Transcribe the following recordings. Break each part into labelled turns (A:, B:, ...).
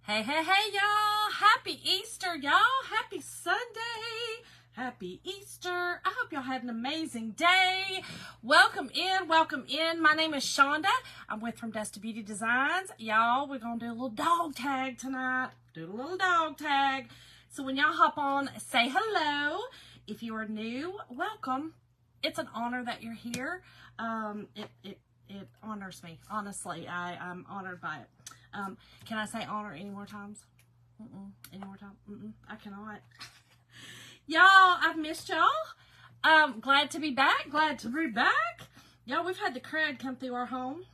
A: Hey, hey, hey, y'all. Happy Easter, y'all. Happy Sunday. Happy Easter. I hope y'all had an amazing day. Welcome in. Welcome in. My name is Shonda. I'm with From Dust to Beauty Designs. Y'all, we're going to do a little dog tag tonight. Do a little dog tag. So when y'all hop on, say hello. If you are new, welcome. It's an honor that you're here. It honors me. Honestly, I'm honored by it. Can I say honor any more times? Any more time? I cannot. Y'all, I've missed y'all. Glad to be back. Glad to be back. Y'all, we've had the crud come through our home.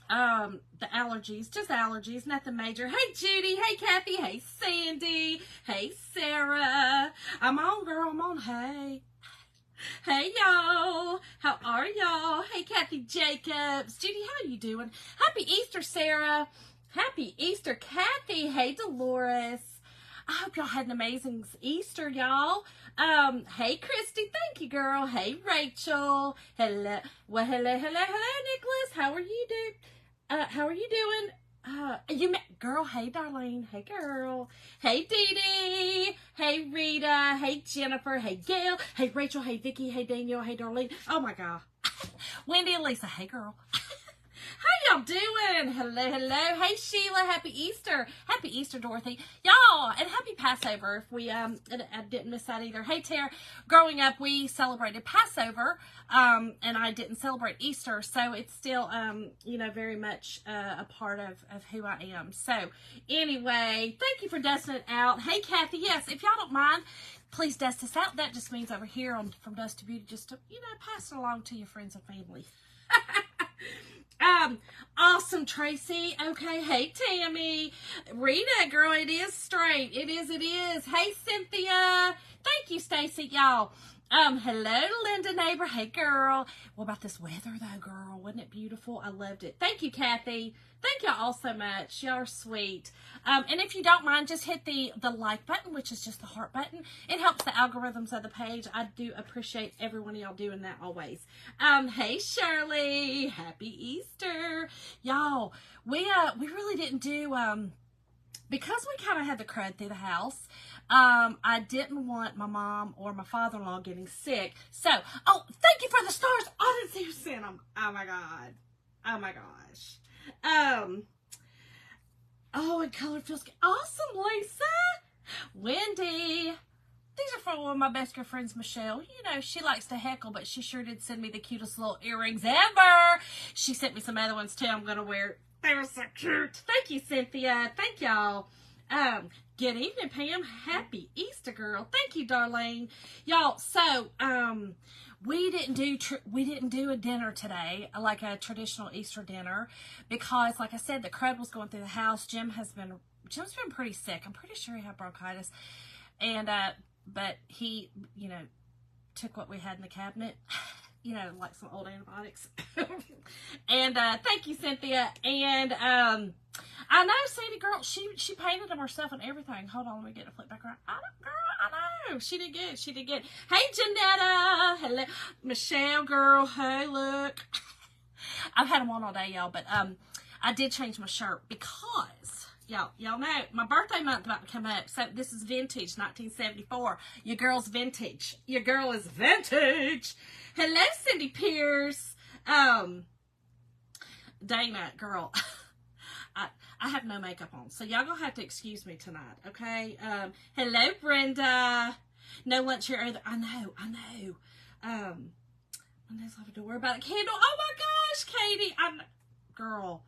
A: The allergies, just allergies, nothing major. Hey, Judy. Hey, Kathy. Hey, Sandy. Hey, Sarah. I'm on, girl. I'm on. Hey. Hey, y'all. How are y'all? Hey, Kathy Jacobs. Judy, how you doing? Happy Easter, Sarah. Happy Easter, Kathy. Hey, Dolores. I hope y'all had an amazing Easter, y'all. Hey, Christy. Thank you, girl. Hey, Rachel. Hello. Well, hello, Nicholas. How are you doing? You met girl. Hey, Darlene. Hey, girl. Hey, Dee Dee. Hey, Rita. Hey, Jennifer. Hey, Gail. Hey, Rachel. Hey, Vicky. Hey, Danielle. Hey, Darlene. Oh my God. Wendy and Lisa. Hey, girl. How y'all doing? Hello. Hey, Sheila. Happy Easter. Happy Easter, Dorothy. Y'all, and happy Passover. If we, I didn't miss that either. Hey, Tara. Growing up, we celebrated Passover, and I didn't celebrate Easter, so it's still, very much a part of who I am. So, anyway, thank you for dusting it out. Hey, Kathy. Yes, if y'all don't mind, please dust us out. That just means over here on From Dust to Beauty, just to, pass it along to your friends and family. Awesome, Tracy. Okay, hey, Tammy. Rita, girl, it is straight. It is. Hey, Cynthia. Thank you, Stacy. Y'all. Hello, Linda neighbor. Hey, girl. What about this weather, though, girl? Wasn't it beautiful? I loved it. Thank you, Kathy. Thank y'all all so much. Y'all are sweet. And if you don't mind, just hit the like button, which is just the heart button. It helps the algorithms of the page. I do appreciate every one of y'all doing that always. Hey, Shirley. Happy Easter. Y'all, we really didn't do, because we kind of had the crud through the house, I didn't want my mom or my father-in-law getting sick. So, thank you for the stars. I didn't see who sent them. Oh my God. Oh my gosh. And color feels good. Awesome, Lisa. Wendy. These are from one of my best good friends, Michelle. She likes to heckle, but she sure did send me the cutest little earrings ever. She sent me some other ones too. I'm going to wear. They were so cute. Thank you, Cynthia. Thank y'all. Good evening, Pam. Happy Easter, girl. Thank you, Darlene. Y'all, so, we didn't do a dinner today, like a traditional Easter dinner, because, like I said, the crud was going through the house. Jim's been pretty sick. I'm pretty sure he had bronchitis, and but he, took what we had in the cabinet, like some old antibiotics. And thank you, Cynthia. And I know, Sandy girl, she painted them herself and everything. Hold on, let me get a flip back around. I know. She did good. Hey, Janetta. Hello. Michelle, girl. Hey, look. I've had them on all day, y'all, but I did change my shirt because y'all know my birthday month about to come up. So this is vintage, 1974. Your girl's vintage. Your girl is vintage. Hello, Cindy Pierce. Dana, girl. I have no makeup on, so y'all gonna have to excuse me tonight, okay? Hello, Brenda. No lunch here either. I know. I have to worry about a candle. Oh my gosh, Katie. Girl,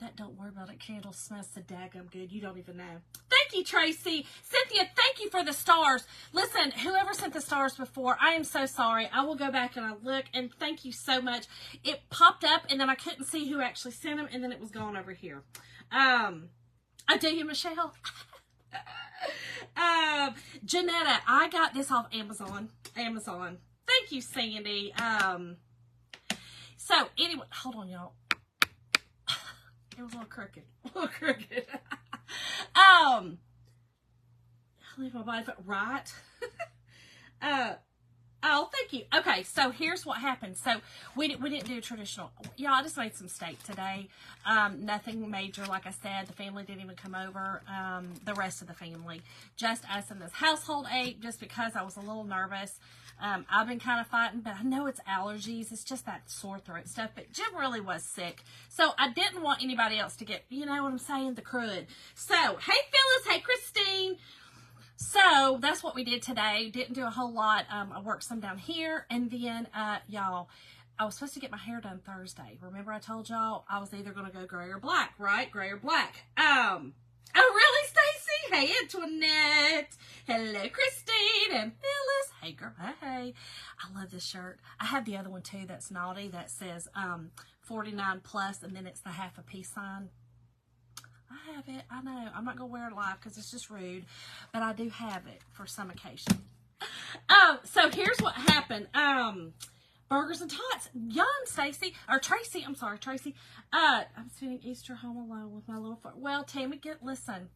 A: that don't worry about it. Candle smells so daggum good. You don't even know. Thank you, Tracy. Cynthia, thank you for the stars. Listen, whoever sent the stars before, I am so sorry. I will go back and I'll look, and thank you so much. It popped up, and then I couldn't see who actually sent them, and then it was gone over here. I do you, Michelle. Janetta, I got this off Amazon. Thank you, Sandy. So anyway, hold on, y'all. It was a little crooked. I leave my body right. Oh, thank you. Okay, so here's what happened. So we didn't do a traditional. Y'all, I just made some steak today. Nothing major, like I said. The family didn't even come over. The rest of the family, just us in this household ate. Just because I was a little nervous. I've been kind of fighting, but I know it's allergies. It's just that sore throat stuff. But Jim really was sick, so I didn't want anybody else to get, you know what I'm saying, the crud. So hey Phyllis, hey Christine. So that's what we did today. Didn't do a whole lot. I worked some down here, and then y'all, I was supposed to get my hair done Thursday. Remember I told y'all I was either gonna go gray or black, right? Gray or black. Oh really, Stacy? Hey Antoinette. Hello Christine and Phyllis. Hey girl. Hey. I love this shirt. I have the other one too that's naughty that says 49 plus, and then it's the half a peace sign. I have it. I know. I'm not going to wear it live because it's just rude. But I do have it for some occasion. So here's what happened. Burgers and Tots. Young Stacy. Or Tracy. I'm sorry, Tracy. I'm spending Easter home alone with my little fur. Well, Tammy, listen.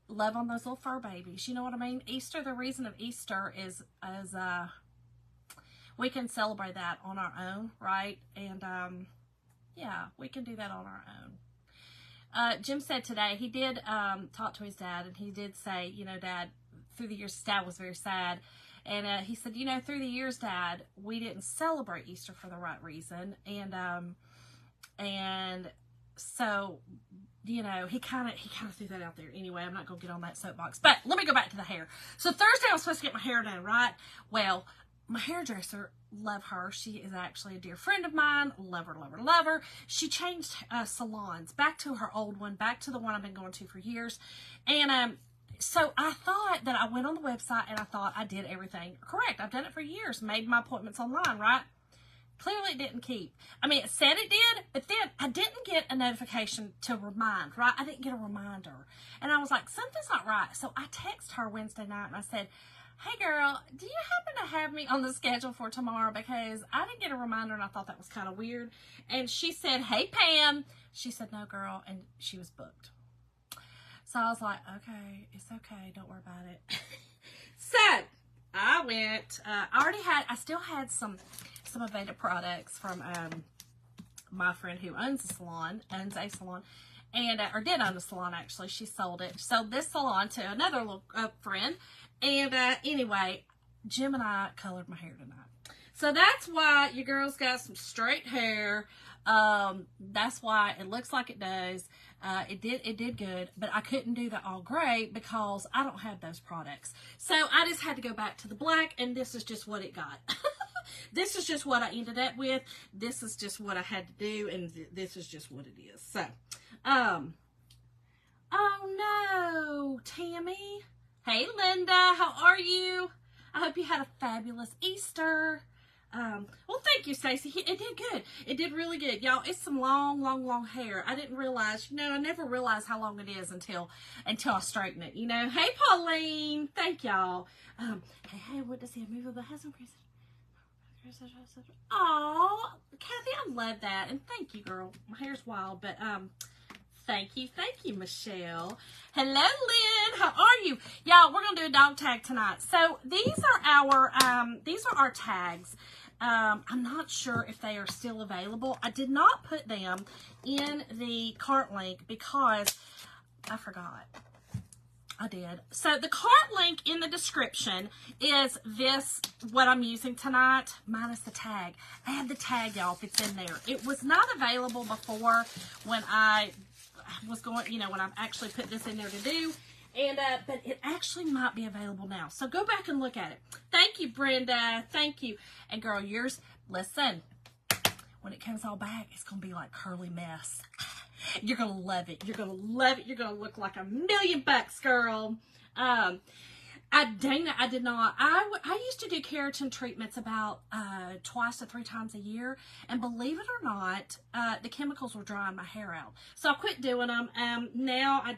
A: Love on those little fur babies. You know what I mean? Easter, the reason of Easter is we can celebrate that on our own, right? And, yeah, we can do that on our own. Jim said today, he did talk to his dad, and he did say, you know, Dad, through the years, Dad was very sad. And he said, you know, through the years, Dad, we didn't celebrate Easter for the right reason. And so, you know, he kind of threw that out there. Anyway, I'm not going to get on that soapbox. But let me go back to the hair. So Thursday, I was supposed to get my hair done, right? Well, my hairdresser, love her. She is actually a dear friend of mine. Love her, love her, love her. She changed salons back to her old one, back to the one I've been going to for years. And so I thought that I went on the website and I thought I did everything correct. I've done it for years, made my appointments online, right? Clearly it didn't keep. I mean, it said it did, but then I didn't get a notification to remind, right? I didn't get a reminder. And I was like, something's not right. So I texted her Wednesday night and I said, hey girl, do you happen to have me on the schedule for tomorrow? Because I didn't get a reminder and I thought that was kind of weird. And she said, hey Pam. She said, no girl. And she was booked. So I was like, okay, it's okay. Don't worry about it. So I went, I still had some Aveda products from my friend who owns a salon, and or did own a salon actually. She sold it. Sold this salon to another little friend. And anyway, Jim and I colored my hair tonight. So that's why your girl's got some straight hair. That's why it looks like it does. It did good, but I couldn't do the all gray because I don't have those products. So I just had to go back to the black, and this is just what it got. This is just what I ended up with. This is just what I had to do, and this is just what it is. So, oh no, Tammy. Hey, Linda, how are you? I hope you had a fabulous Easter. Well, thank you, Stacy. It did good. It did really good. Y'all, it's some long, long, long hair. I didn't realize, I never realized how long it is until I straighten it, you know. Hey, Pauline. Thank y'all. Hey, what does he have? Movable husband? Oh, Kathy, I love that. And thank you, girl. My hair's wild, but, thank you, Michelle. Hello, Lynn. How are you? Y'all, we're going to do a dog tag tonight. So these are our tags. I'm not sure if they are still available. I did not put them in the cart link because I forgot. I did. So the cart link in the description is this, what I'm using tonight, minus the tag. I have the tag, y'all, if it's in there. It was not available before when I was going, when I actually put this in there to do. And, but it actually might be available now. So go back and look at it. Thank you, Brenda. Thank you. And girl, yours, listen, when it comes all back, it's going to be like curly mess. You're going to love it. You're going to love it. You're going to look like $1,000,000, girl. I did not. I used to do keratin treatments about 2 to 3 times a year, and believe it or not, the chemicals were drying my hair out. So I quit doing them. Now I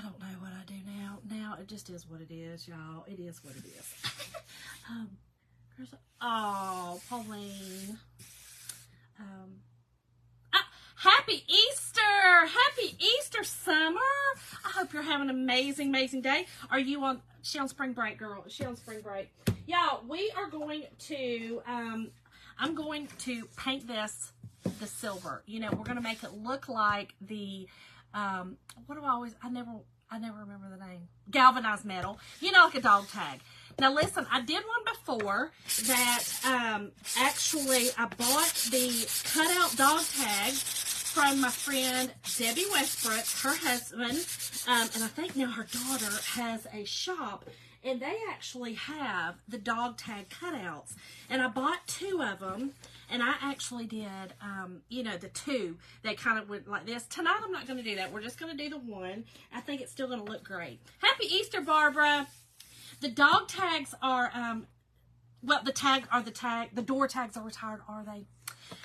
A: don't know what I do now. Now it just is what it is, y'all. It is what it is. Oh, Pauline. Happy Easter! Happy Easter, Summer! I hope you're having an amazing, amazing day. Are you on? She on spring break, girl. She on spring break. Y'all, we are going to, I'm going to paint this the silver. You know, we're going to make it look like the, what do I never remember the name. Galvanized metal. You know, like a dog tag. Now, listen, I did one before that, actually, I bought the cutout dog tag from my friend Debbie Westbrook, her husband, and I think now her daughter has a shop, and they actually have the dog tag cutouts, and I bought 2 of them, and I actually did, you know, the 2 that kind of went like this. Tonight I'm not going to do that. We're just going to do the 1. I think it's still going to look great. Happy Easter, Barbara. The dog tags are, well, the door tags are retired, are they?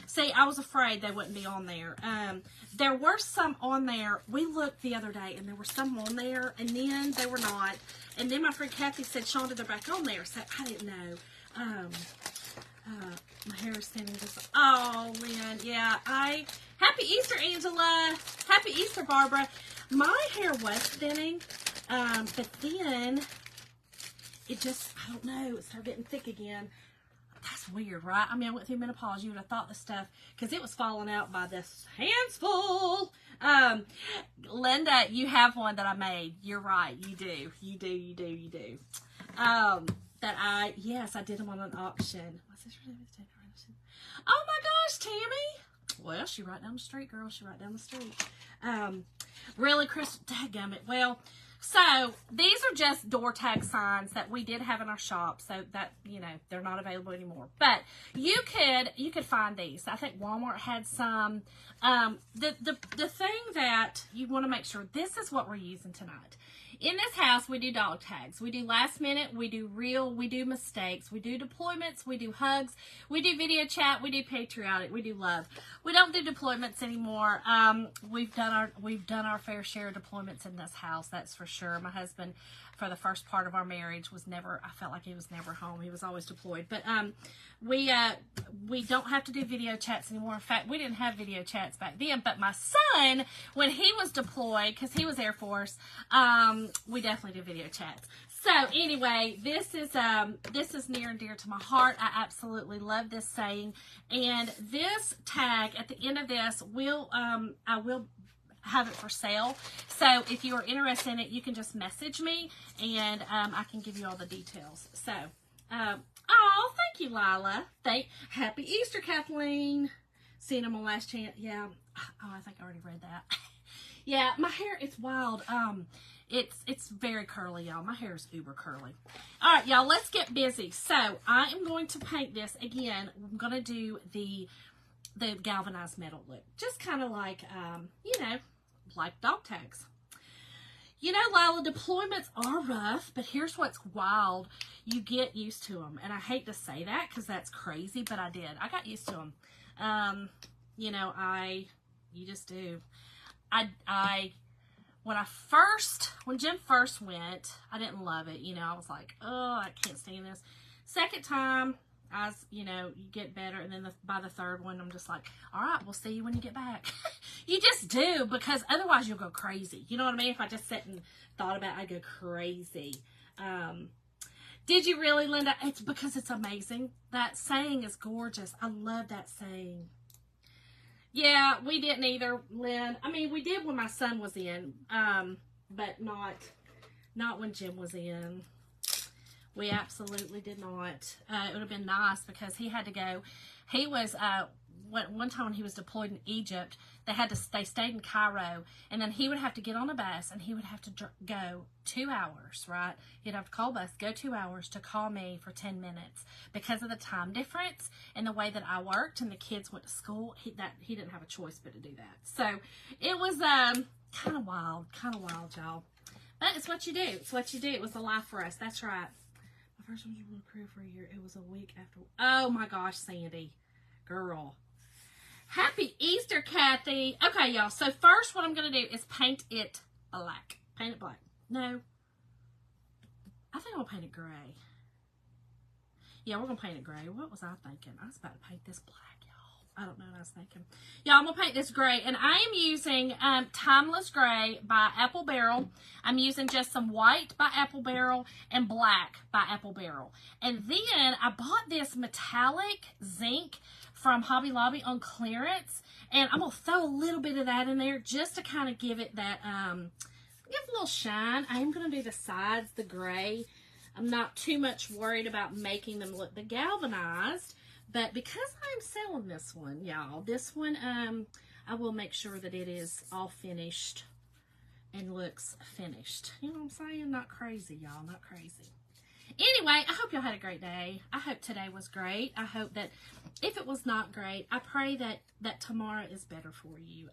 A: See, I was afraid they wouldn't be on there. There were some on there. We looked the other day, and there were some on there, and then they were not. And then my friend Kathy said, Shonda, they're back on there. So I didn't know. My hair is thinning just, oh, Lynn, yeah. Happy Easter, Angela. Happy Easter, Barbara. My hair was thinning, but then it just, I don't know, it started getting thick again. That's weird, right? I mean, I went through menopause. You would have thought the stuff, because it was falling out by this hands full. Linda, you have one that I made. You're right. You do. Yes, I did them on an auction. What's this really? Oh my gosh, Tammy. Well, she right down the street, girl. She right down the street. Really, Chris, dadgummit. Well, so these are just door tag signs that we did have in our shop, so that, you know, they're not available anymore. But you could find these. I think Walmart had some. The thing that you want to make sure, this is what we're using tonight. In this house, we do dog tags. We do last minute, we do real, we do mistakes, we do deployments, we do hugs, we do video chat, we do patriotic, we do love. We don't do deployments anymore. We've done our fair share of deployments in this house, that's for sure. My husband, for the first part of our marriage, I felt like he was never home. He was always deployed. But we don't have to do video chats anymore. In fact, we didn't have video chats back then. But my son, when he was deployed, because he was Air Force, we definitely did video chats. So anyway, this is near and dear to my heart. I absolutely love this saying. And this tag at the end of this I will have it for sale. So if you are interested in it, you can just message me, and I can give you all the details. So, oh, thank you, Lila. Happy Easter, Kathleen. Seeing them on Last Chance. Yeah. Oh, I think I already read that. Yeah, my hair, it's wild. It's very curly, y'all. My hair is uber curly. All right, y'all, let's get busy. So I am going to paint this again. I'm going to do the galvanized metal look, just kind of like, you know, like dog tags. You know, Lila, deployments are rough, but here's what's wild. You get used to them. And I hate to say that because that's crazy, but I did. I got used to them. You know, you just do. When Jim first went, I didn't love it. You know, I was like, oh, I can't stand this. Second time, you know, you get better, and then by the third one, I'm just like, all right, we'll see you when you get back. You just do, because otherwise you'll go crazy. You know what I mean? If I just sat and thought about it, I'd go crazy. Did you really, Linda? It's because it's amazing. That saying is gorgeous. I love that saying. Yeah, we didn't either, Lynn. I mean, we did when my son was in, but not when Jim was in. We absolutely did not. It would have been nice because he had to go. He was, one time when he was deployed in Egypt, they stayed in Cairo, and then he would have to get on a bus, and he would have to go 2 hours, right? He'd have to call a bus, go 2 hours to call me for 10 minutes because of the time difference and the way that I worked and the kids went to school. He didn't have a choice but to do that. So it was kind of wild, y'all. But it's what you do. It's what you do. It was a life for us. That's right. My first one was on career for a year. It was a week after. Oh my gosh, Sandy, girl. Happy Easter, Kathy. Okay, y'all. So first, what I'm gonna do is paint it black. Paint it black. No, I think I'll paint it gray. Yeah, we're gonna paint it gray. What was I thinking? I was about to paint this black, I don't know what I was thinking. Yeah, I'm going to paint this gray. And I am using Timeless Gray by Apple Barrel. I'm using just some white by Apple Barrel and black by Apple Barrel. And then I bought this metallic zinc from Hobby Lobby on clearance. And I'm going to throw a little bit of that in there just to kind of give it that, give it a little shine. I am going to do the sides, the gray. I'm not too much worried about making them look the galvanized. But because I'm selling this one, y'all, this one, I will make sure that it is all finished and looks finished. You know what I'm saying? Not crazy, y'all. Not crazy. Anyway, I hope y'all had a great day. I hope today was great. I hope that if it was not great, I pray that tomorrow is better for you.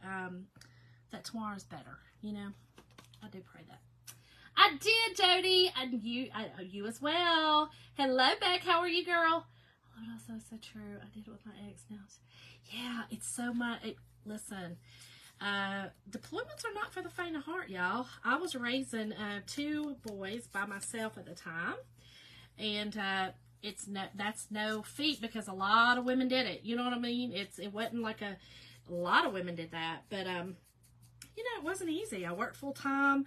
A: That tomorrow is better, you know. I do pray that. I did, Jody. And you as well. Hello, Beck. How are you, girl? Oh, that's so true. I did it with my ex now. Yeah, it's so much. Listen, deployments are not for the faint of heart, y'all. I was raising 2 boys by myself at the time. And that's no feat because a lot of women did it. You know what I mean? It wasn't like a lot of women did that. But, you know, it wasn't easy. I worked full time.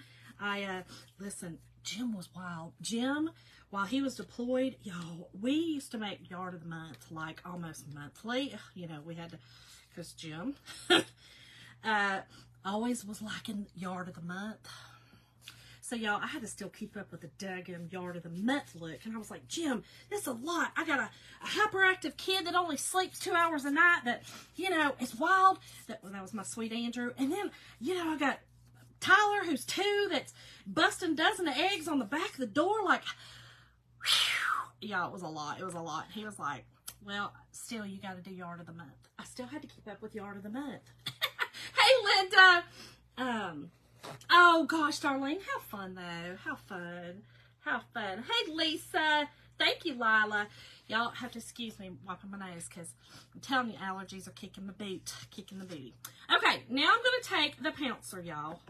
A: Listen, Jim was wild. Jim, while he was deployed, y'all, we used to make yard of the month, like almost monthly. You know, we had to, because Jim always was liking yard of the month. So, y'all, I had to still keep up with the daggum yard of the month look. And I was like, Jim, this is a lot. I got a hyperactive kid that only sleeps 2 hours a night that, you know, is wild. That was my sweet Andrew. And then, you know, I got Tyler, who's 2, that's busting dozen of eggs on the back of the door. Like, whew, y'all, it was a lot. It was a lot. He was like, well, still, you got to do yard of the month. I still had to keep up with yard of the month. Hey, Linda. Oh, gosh, Darlene, how fun, though. How fun. How fun. Hey, Lisa. Thank you, Lila. Y'all have to excuse me wiping my nose because I'm telling you, allergies are kicking the boot. Kicking the booty. Okay, now I'm going to take the pencil, y'all.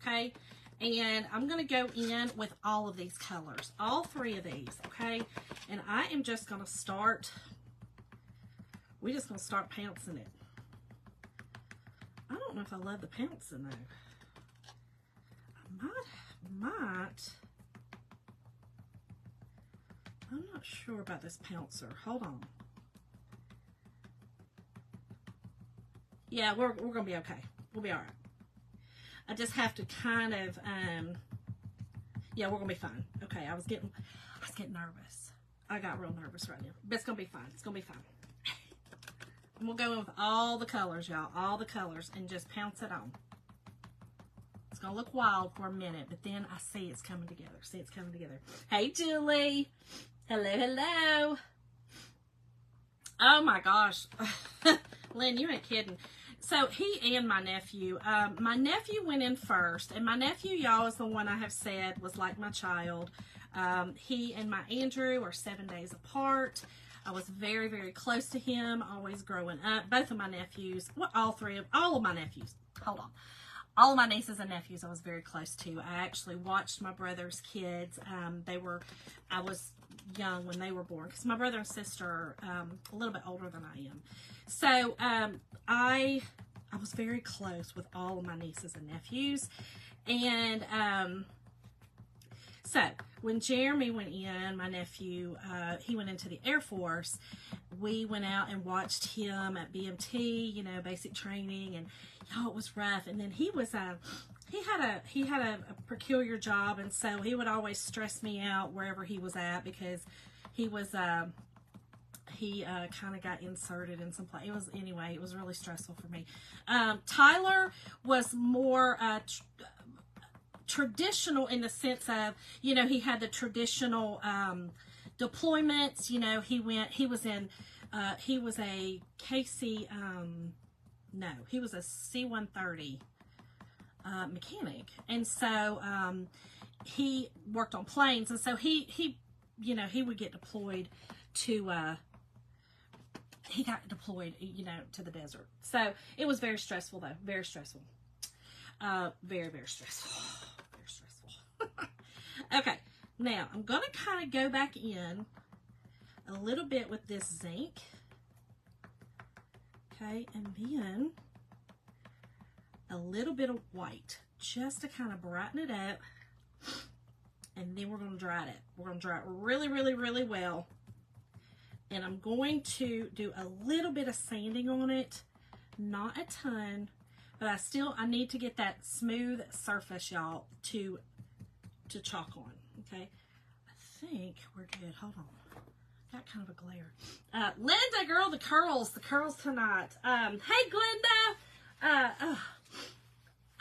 A: Okay? And I'm going to go in with all of these colors. All 3 of these, okay? And I am just going to start. We're just going to start pouncing it. I don't know if I love the pouncing, though. Might. I'm not sure about this pouncer. Hold on. Yeah, we're gonna be okay. We'll be all right. I just have to kind of yeah, we're gonna be fine. Okay, I was getting nervous. I got real nervous right now. But it's gonna be fine. It's gonna be fine. And we'll go in with all the colors, y'all. All the colors, and just pounce it on. It's going to look wild for a minute, but then I see it's coming together. See it's coming together. Hey, Julie. Hello, hello. Oh, my gosh. Lynn, you ain't kidding. So, he and my nephew went in first, and my nephew, y'all, is the one I have said was like my child. He and my Andrew are 7 days apart. I was very, very close to him, always growing up. Both of my nephews, well, all of my nephews. Hold on. All of my nieces and nephews I was very close to. I actually watched my brother's kids. I was young when they were born because my brother and sister are a little bit older than I am. So I was very close with all of my nieces and nephews. And so when Jeremy went in, my nephew, he went into the Air Force. We went out and watched him at BMT, you know, basic training, and y'all, it was rough. And then he was he had a peculiar job, and so he would always stress me out wherever he was at because he was he kind of got inserted in some place. It was really stressful for me. Tyler was more traditional in the sense of, you know, he had the traditional deployments. You know, he was a KC, he was a C-130 mechanic, and so he worked on planes, and so he you know, he would get deployed to he got deployed, you know, to the desert. So it was very stressful, though. Very stressful. Very, very stressful. Very stressful. Okay. Now, I'm going to kind of go back in a little bit with this zinc. Okay, and then a little bit of white just to kind of brighten it up. And then we're going to dry it. We're going to dry it really, really, really well. And I'm going to do a little bit of sanding on it. Not a ton. But I need to get that smooth surface, y'all, to chalk on. Okay. I think we're good. Hold on. Got kind of a glare. Linda, girl, the curls tonight. Hey, Glenda.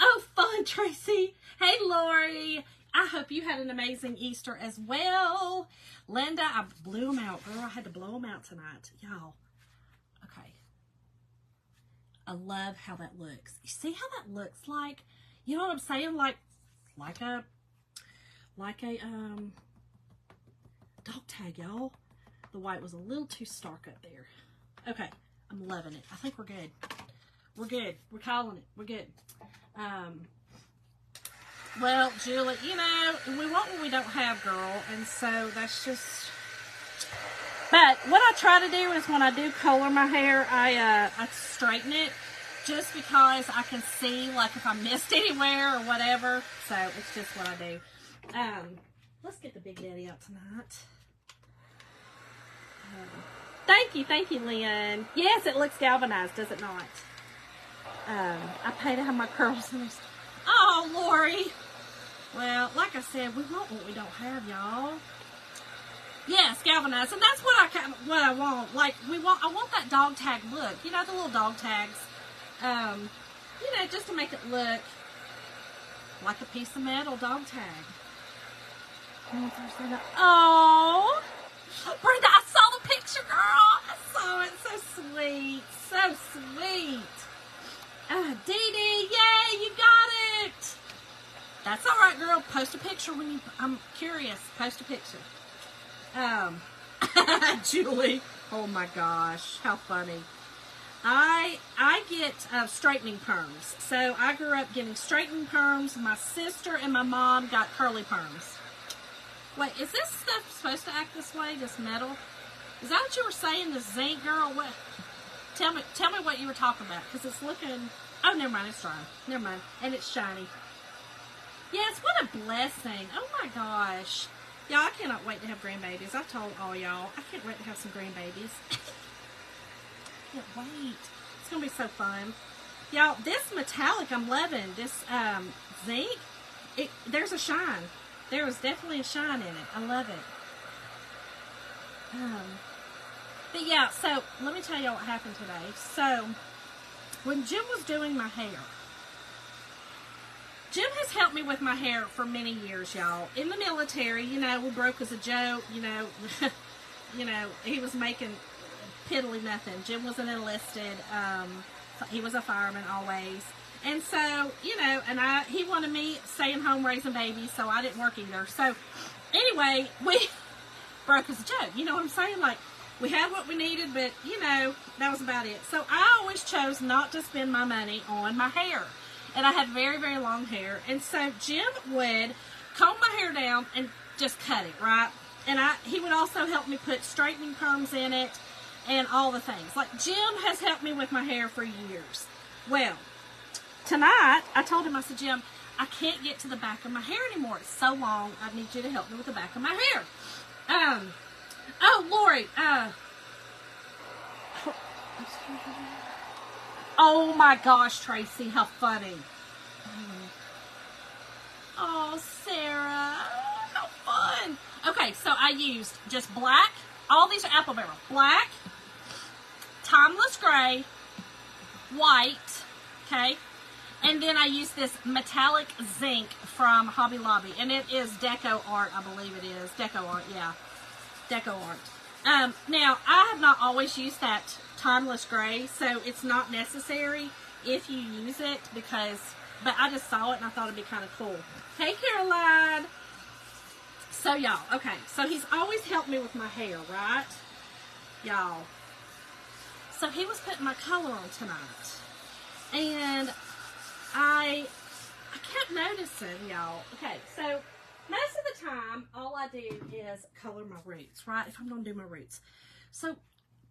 A: Oh, fun, Tracy. Hey, Lori. I hope you had an amazing Easter as well. Linda, I blew them out, girl. I had to blow them out tonight, y'all. Okay. I love how that looks. You see how that looks like? You know what I'm saying? Like a dog tag, y'all. The white was a little too stark up there. Okay, I'm loving it. I think we're good. We're good. We're calling it. We're good. Well, Julie, you know, we want what we don't have, girl, and so that's just... But what I try to do is when I do color my hair, I straighten it just because I can see, like, if I missed anywhere or whatever. So it's just what I do. Let's get the Big Daddy out tonight. Thank you, Lynn. Yes, it looks galvanized, does it not? I pay to have my curls in this. Oh, Lori. Well, like I said, we want what we don't have, y'all. Yes, galvanized, and that's what I want. Like I want that dog tag look. You know, the little dog tags. You know, just to make it look like a piece of metal dog tag. Oh, Brenda, I saw the picture, girl. I saw it. So sweet, so sweet. Dee Dee, yay, you got it. That's all right, girl. Post a picture when you... I'm curious. Post a picture. Julie. Oh, my gosh. How funny. I get straightening perms. So, I grew up getting straightening perms. My sister and my mom got curly perms. Wait, is this stuff supposed to act this way? This metal? Is that what you were saying? The zinc, girl? What? Tell me what you were talking about. Because it's looking... Oh, never mind. It's dry. Never mind. And it's shiny. Yes, what a blessing. Oh my gosh. Y'all, I cannot wait to have grandbabies. I've told all y'all, I can't wait to have some grandbabies. Can't wait. It's going to be so fun. Y'all, this metallic I'm loving. This zinc, there's a shine. There is definitely a shine in it. I love it. But yeah, so let me tell y'all what happened today. So, when Jim was doing my hair, Jim has helped me with my hair for many years, y'all. In the military, you know, we broke as a joke, you know, he was making piddly nothing. Jim wasn't enlisted. He was a fireman always. And so, you know, and he wanted me staying home raising babies, so I didn't work either. So, anyway, we broke as a joke. You know what I'm saying? Like, we had what we needed, but, you know, that was about it. So, I always chose not to spend my money on my hair. And I had very, very long hair. And so Jim would comb my hair down and just cut it, right? And he would also help me put straightening perms in it and all the things. Like, Jim has helped me with my hair for years. Well, tonight, I told him, I said, Jim, I can't get to the back of my hair anymore. It's so long. I need you to help me with the back of my hair. Oh, Lori, oh my gosh, Tracy, how funny. Oh, Sarah, how fun. Okay, so I used just black. All these are Apple Barrel. Black, Timeless Gray, white, okay? And then I used this metallic zinc from Hobby Lobby. And it is Deco Art, I believe it is. Deco Art, yeah. Deco Art. Now, I have not always used that Timeless Gray, so it's not necessary if you use it but I just saw it and I thought it'd be kind of cool. Hey, Caroline. So, y'all, okay, so he's always helped me with my hair, right? Y'all. So, he was putting my color on tonight. And I kept noticing, y'all. Okay, so most of the time, all I do is color my roots, right? If I'm going to do my roots. So,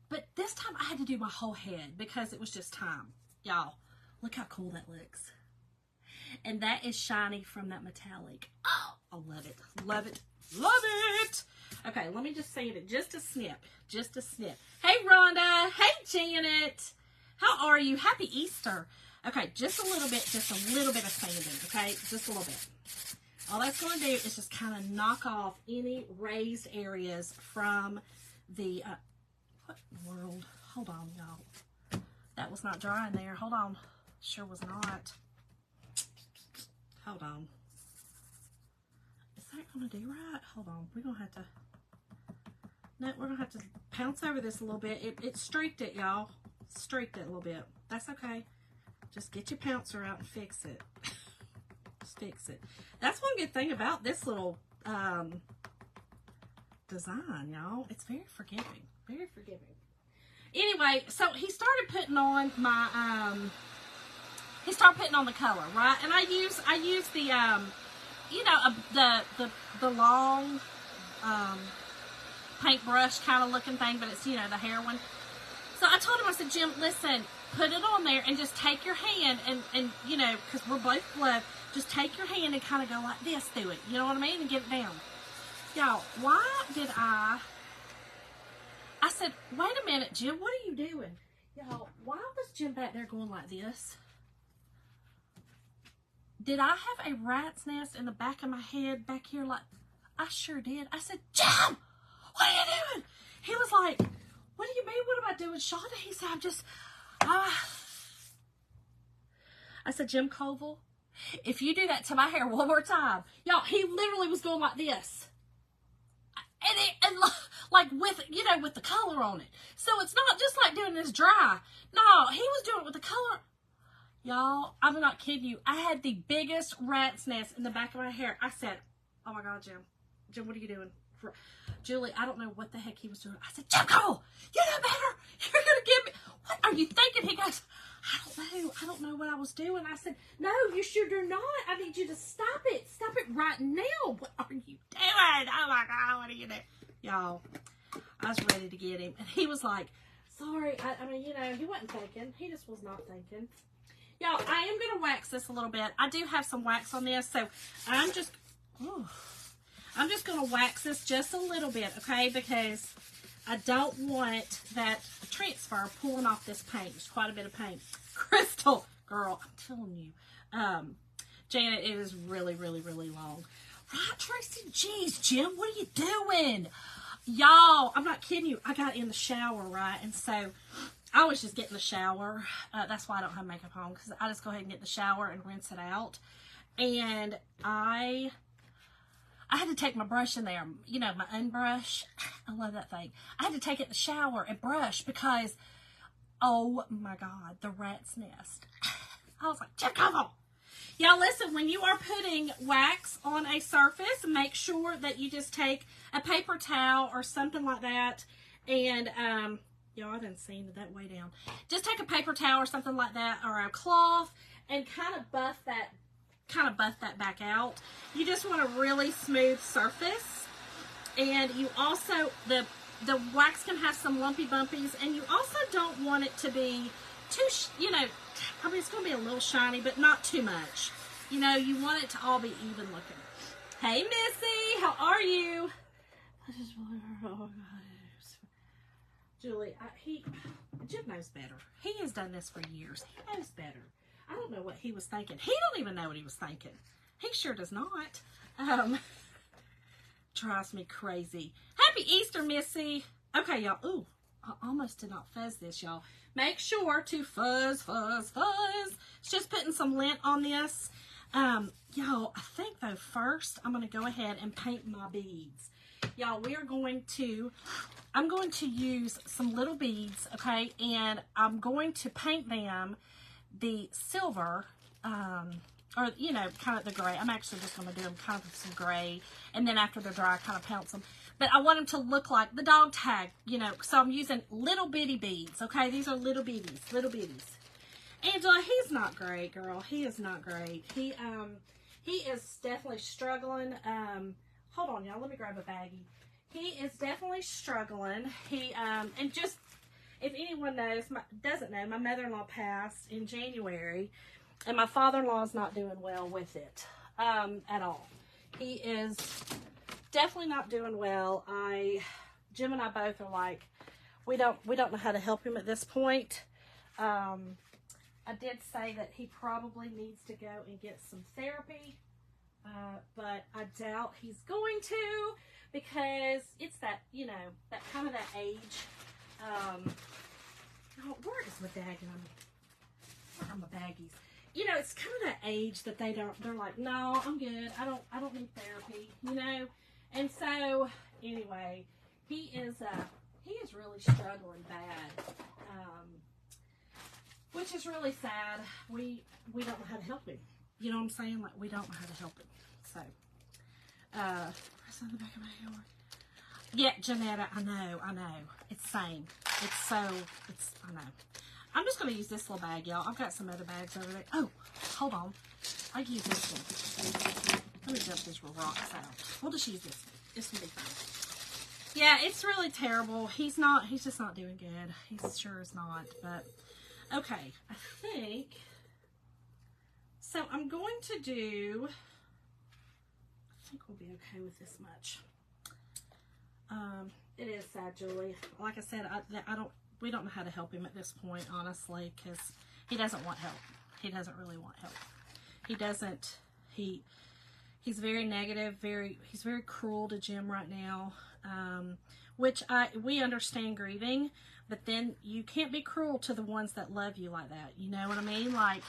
A: But this time I had to do my whole head because it was just time. Y'all, look how cool that looks. And that is shiny from that metallic. Oh, I love it. Love it. Love it. Okay, let me just sand it just a snip. Just a snip. Hey, Rhonda. Hey, Janet. How are you? Happy Easter. Okay, just a little bit of sanding, okay? Just a little bit. All that's going to do is just kind of knock off any raised areas from the, what in the world? Hold on, y'all. That was not dry in there. Hold on. Sure was not. Hold on. Is that going to do right? Hold on. We're going to have to, no, we're going to have to pounce over this a little bit. It streaked it, y'all. Streaked it a little bit. That's okay. Just get your pouncer out and fix it. Just fix it. That's one good thing about this little design, y'all. It's very forgiving. Very forgiving. Anyway, so he started putting on my, he started putting on the color, right? And I use the, you know, the long, paintbrush kind of looking thing, but it's, you know, the hair one. So I told him, I said, Jim, listen, put it on there and just take your hand and you know, because we're both gloved, just take your hand and kind of go like this through it. You know what I mean? And get it down. Y'all, why did I said, wait a minute, Jim, what are you doing? Y'all, why was Jim back there going like this? Did I have a rat's nest in the back of my head back here? Like, I sure did. I said, Jim, what are you doing? He was like, what do you mean? What am I doing, Shonda? He said, I'm just, I said, Jim Colville, if you do that to my hair one more time, y'all, he literally was going like this. And like with, you know, with the color on it. So it's not just like doing this dry. No, he was doing it with the color. Y'all, I'm not kidding you. I had the biggest rat's nest in the back of my hair. I said, oh my God, Jim. Jim, what are you doing? Julie, I don't know what the heck he was doing. I said, Jim Cole, you know better. You're going to give me, what are you thinking? He goes, I don't know what I was doing. I said, no, you sure do not. I need you to stop it. Stop it right now. What are you doing? Oh my God, what are you doing? Y'all, I was ready to get him. And he was like, sorry. I mean, you know, he wasn't thinking. He just was not thinking. Y'all, I am going to wax this a little bit. I do have some wax on this, so I'm just going to wax this just a little bit, okay? Because I don't want that transfer pulling off this paint. There's quite a bit of paint. Crystal, girl, I'm telling you. Janet, it is really, really, really long. Right, Tracy? Jeez, Jim, what are you doing? Y'all, I'm not kidding you. I got in the shower, right? And so I was just getting the shower. That's why I don't have makeup on, because I just go ahead and get the shower and rinse it out. And I had to take my brush in there, you know, my unbrush. I love that thing. I had to take it in the shower and brush because, oh my God, the rat's nest. I was like, Jim, come on. Y'all, listen, when you are putting wax on a surface, make sure that you just take a paper towel or something like that. And, y'all, I didn't see that way down. Just take a paper towel or something like that, or a cloth, and kind of buff that back out. You just want a really smooth surface. And you also, the wax can have some lumpy bumpies, and you also don't want it to be too, you know, I mean, it's going to be a little shiny, but not too much. You know, you want it to all be even looking. Hey, Missy, how are you? Julie, Jim knows better. He has done this for years. He knows better. I don't know what he was thinking. He don't even know what he was thinking. He sure does not. Drives me crazy. Happy Easter, Missy. Okay, y'all. Ooh, I almost did not fuzz this, y'all. Make sure to fuzz. It's just putting some lint on this. Y'all, I think, though, first, I'm going to go ahead and paint my beads. Y'all, I'm going to use some little beads, okay, and I'm going to paint them the silver, or, you know, kind of the gray. I'm actually just going to do them kind of some gray, and then after they're dry, I kind of pounce them. But I want them to look like the dog tag, you know, so I'm using little bitty beads, okay? These are little bitties, little bitties. Angela, he's not great, girl. He is not great. He is definitely struggling. Hold on, y'all. Let me grab a baggie. He is definitely struggling. And just if anyone doesn't know, my mother-in-law passed in January, and my father-in-law is not doing well with it at all. He is definitely not doing well. Jim and I both are like, we don't know how to help him at this point. I did say that he probably needs to go and get some therapy, but I doubt he's going to, because it's that, you know, that kind of that age. Oh, where is my daggum? Where are my baggies? You know, it's kind of that age that they're like, no, I'm good. I don't need therapy, you know? And so, anyway, he is really struggling bad. Which is really sad. We don't know how to help him. You know what I'm saying? Like, we don't know how to help him. So, where's on the back of my hair? Yeah, Janetta, I know. It's same. I know. I'm just going to use this little bag, y'all. I've got some other bags over there. Oh, hold on. I'll use this one. Let me dump these rocks out. We'll just use this one. This will be fine. Yeah, it's really terrible. He's just not doing good. He sure is not, but... Okay, I think, so I'm going to do, I think we'll be okay with this much. It is sad, Julie. Like I said, we don't know how to help him at this point, honestly, because he doesn't want help. He doesn't really want help. He's very negative, he's very cruel to Jim right now, which we understand grieving. But then you can't be cruel to the ones that love you like that. You know what I mean? Like,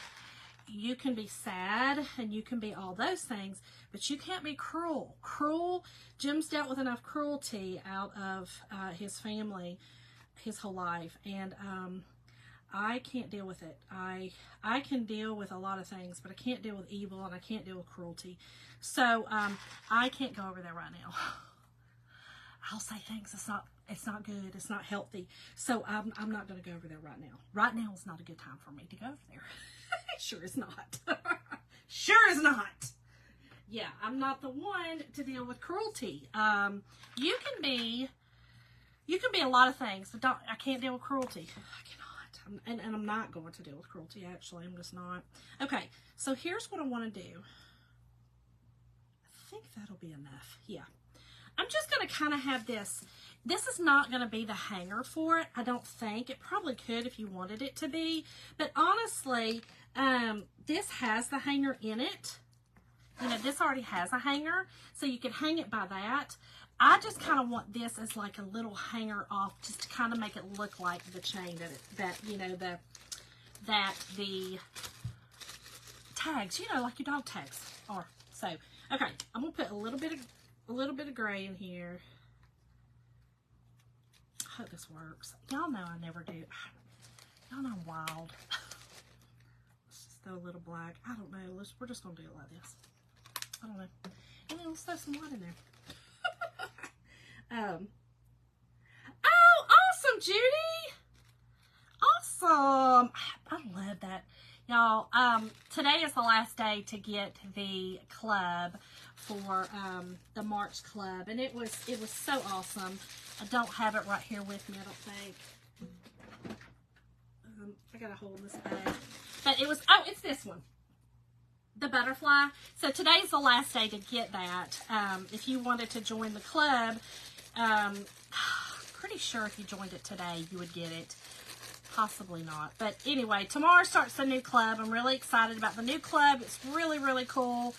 A: you can be sad and you can be all those things, but you can't be cruel. Jim's dealt with enough cruelty out of his family his whole life. And I can't deal with it. I can deal with a lot of things, but I can't deal with evil and I can't deal with cruelty. So I can't go over there right now. I'll say things. It's not good. It's not healthy. So I'm not going to go over there right now. Right now is not a good time for me to go over there. Sure is not. Sure is not. Yeah, I'm not the one to deal with cruelty. You can be a lot of things, but I can't deal with cruelty. I cannot. And I'm not going to deal with cruelty, actually. I'm just not. Okay, so here's what I want to do. I think that'll be enough. Yeah. I'm just going to kind of have this. This is not going to be the hanger for it, I don't think. It probably could if you wanted it to be. But honestly, this has the hanger in it. You know, this already has a hanger, so you could hang it by that. I just kind of want this as like a little hanger off, just to kind of make it look like the chain that you know, the tags, you know, like your dog tags are. So, okay, I'm going to put a little bit of gray in here. I hope this works. Y'all know I never do. Y'all know I'm wild. Let's just throw a little black. I don't know. We're just going to do it like this. I don't know. And then let's throw some white in there. Oh, awesome, Judy. Awesome. I love that. Y'all, today is the last day to get the club for the March club, and it was so awesome. I don't have it right here with me, I don't think. I got a hole in this bag. But it was, oh, it's this one. The butterfly. So today's the last day to get that. If you wanted to join the club, pretty sure if you joined it today, you would get it. Possibly not. But anyway, tomorrow starts the new club. I'm really excited about the new club. It's really, really cool.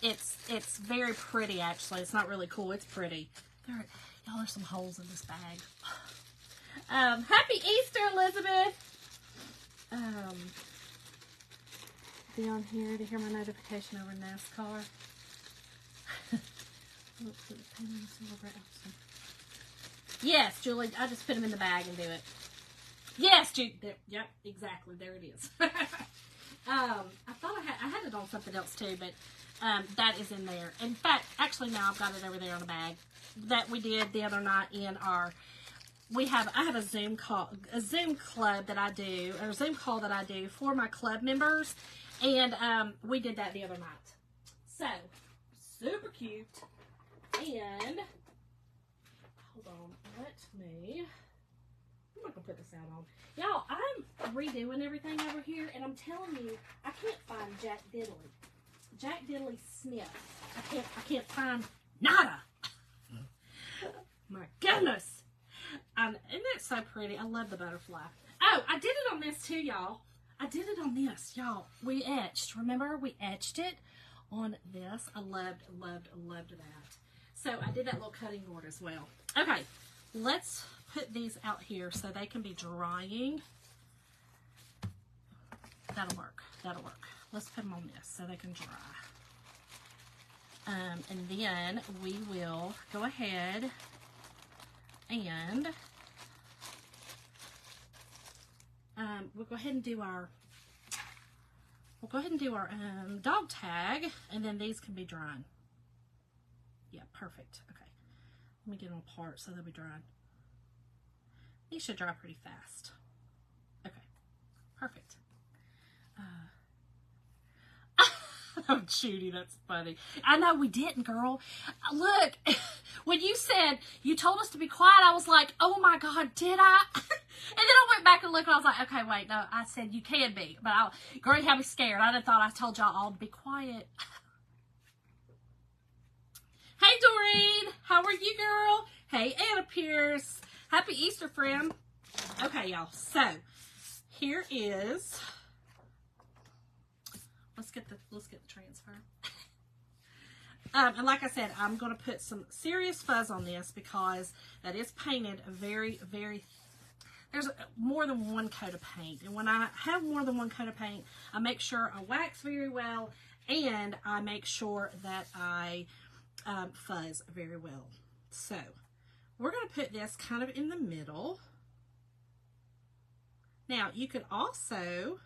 A: It's very pretty, actually. It's not really cool. It's pretty. Y'all, there's some holes in this bag. Happy Easter, Elizabeth. Be on here to hear my notification over NASCAR. Yes, Julie, I just put them in the bag and do it. Yes, Julie. Yep, exactly. There it is. I thought I had it on something else too, but that is in there. In fact, actually now I've got it over there on a bag that we did the other night in our. I have a Zoom club that I do, or a Zoom call that I do for my club members, and we did that the other night. So super cute. And hold on, let me I'm not going to put this out on. Y'all, I'm redoing everything over here, and I'm telling you, I can't find Jack Diddley. Jack Diddley Sniff. I can't find nada. My goodness. Isn't it so pretty? I love the butterfly. Oh, I did it on this too, y'all. I did it on this, y'all. We etched. Remember, we etched it on this. I loved that. So I did that little cutting board as well. Okay, let's put these out here so they can be drying. That'll work. That'll work. Let's put them on this so they can dry. And then we will go ahead and we'll go ahead and do our dog tag, and then these can be drying. Yeah, perfect. Okay, let me get them apart so they'll be drying. These should dry pretty fast. Okay, perfect. Oh, Judy, that's funny. I know we didn't, girl. Look, when you said, you told us to be quiet, I was like, oh my God, did I? And then I went back and looked, and I was like, okay, wait, no, I said you can be. But girl, you had me scared. I thought I told y'all all to be quiet. Hey, Doreen. How are you, girl? Hey, Anna Pierce. Happy Easter, friend. Okay, y'all. So, here is... Let's get the transfer. And like I said, I'm going to put some serious fuzz on this because that is painted very, very... There's more than one coat of paint. And when I have more than one coat of paint, I make sure I wax very well, and I make sure that I fuzz very well. So, we're going to put this kind of in the middle. Now, you could also...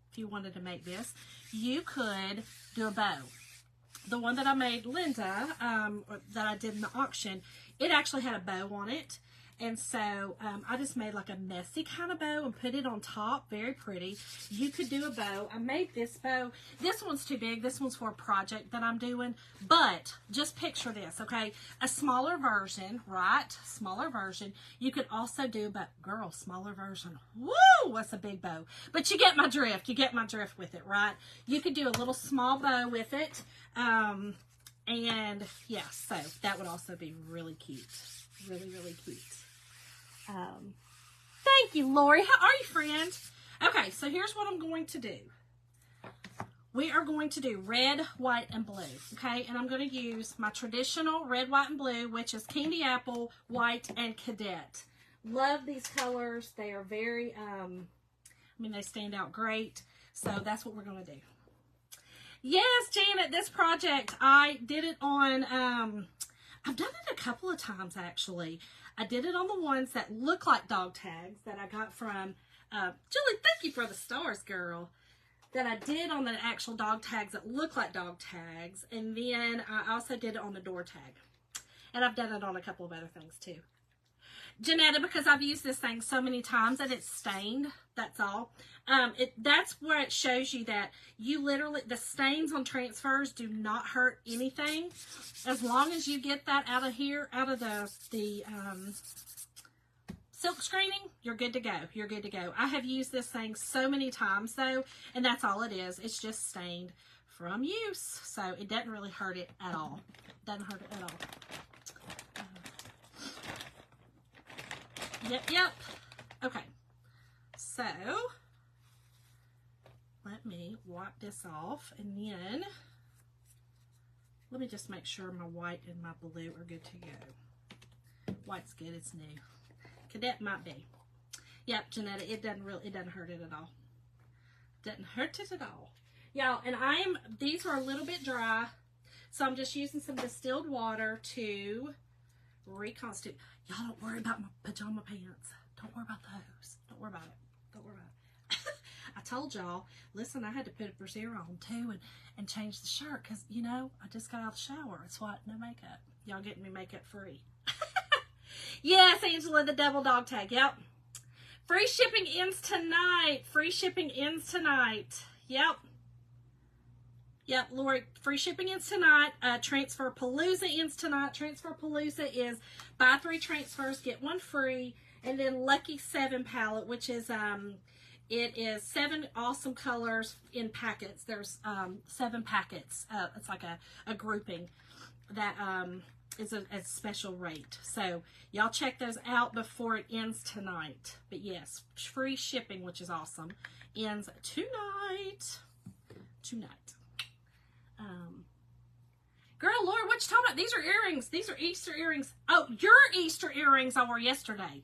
A: If you wanted to make this, you could do a bow. The one that I made Linda, that I did in the auction, it actually had a bow on it. And so I just made like a messy kind of bow and put it on top. Very pretty. You could do a bow. I made this bow. This one's too big. This one's for a project that I'm doing. But just picture this, okay? A smaller version, right? Smaller version. You could also do, but girl, smaller version. Woo! What's a big bow? But you get my drift. You get my drift with it, right? You could do a little small bow with it. And yeah, so that would also be really cute. Really, really cute. Thank you, Lori. How are you, friend? Okay, so here's what I'm going to do. We are going to do red, white, and blue, okay? And I'm going to use my traditional red, white, and blue, which is Candy Apple, White, and Cadet. Love these colors. They are very, they stand out great. So that's what we're going to do. Yes, Janet, this project, I did it on, I've done it a couple of times, actually. I did it on the ones that look like dog tags that I got from, Julie, thank you for the stars, girl. That I did on the actual dog tags that look like dog tags. And then I also did it on the door tag. And I've done it on a couple of other things, too. Janetta, because I've used this thing so many times that it's stained, that's all. That's where it shows you that you literally, the stains on transfers do not hurt anything. As long as you get that out of here, out of the silk screening, you're good to go. You're good to go. I have used this thing so many times though, and that's all it is. It's just stained from use. So it doesn't really hurt it at all. Doesn't hurt it at all. Yep. Okay. So, let me wipe this off, and then let me just make sure my white and my blue are good to go. White's good, it's new. Cadet might be. Yep, Janetta, it doesn't hurt it at all. Doesn't hurt it at all. Y'all, and these are a little bit dry, so I'm just using some distilled water to reconstitute. Y'all don't worry about my pajama pants. Don't worry about those. Don't worry about it. Don't worry about it. I told y'all, listen, I had to put a brassiere on too and change the shirt because, you know, I just got out of the shower. It's what? No makeup. Y'all getting me makeup free. Yes, Angela, the double dog tag. Yep. Free shipping ends tonight. Free shipping ends tonight. Yep. Yep, Lori, free shipping ends tonight. Transfer Palooza ends tonight. Transfer Palooza is buy 3 transfers, get 1 free. And then Lucky 7 palette, which is, it is 7 awesome colors in packets. There's 7 packets. It's like a grouping that is a special rate. So y'all check those out before it ends tonight. But yes, free shipping, which is awesome. Ends tonight. Girl, Lord, what you talking about? These are earrings. These are Easter earrings. Oh, your Easter earrings I wore yesterday.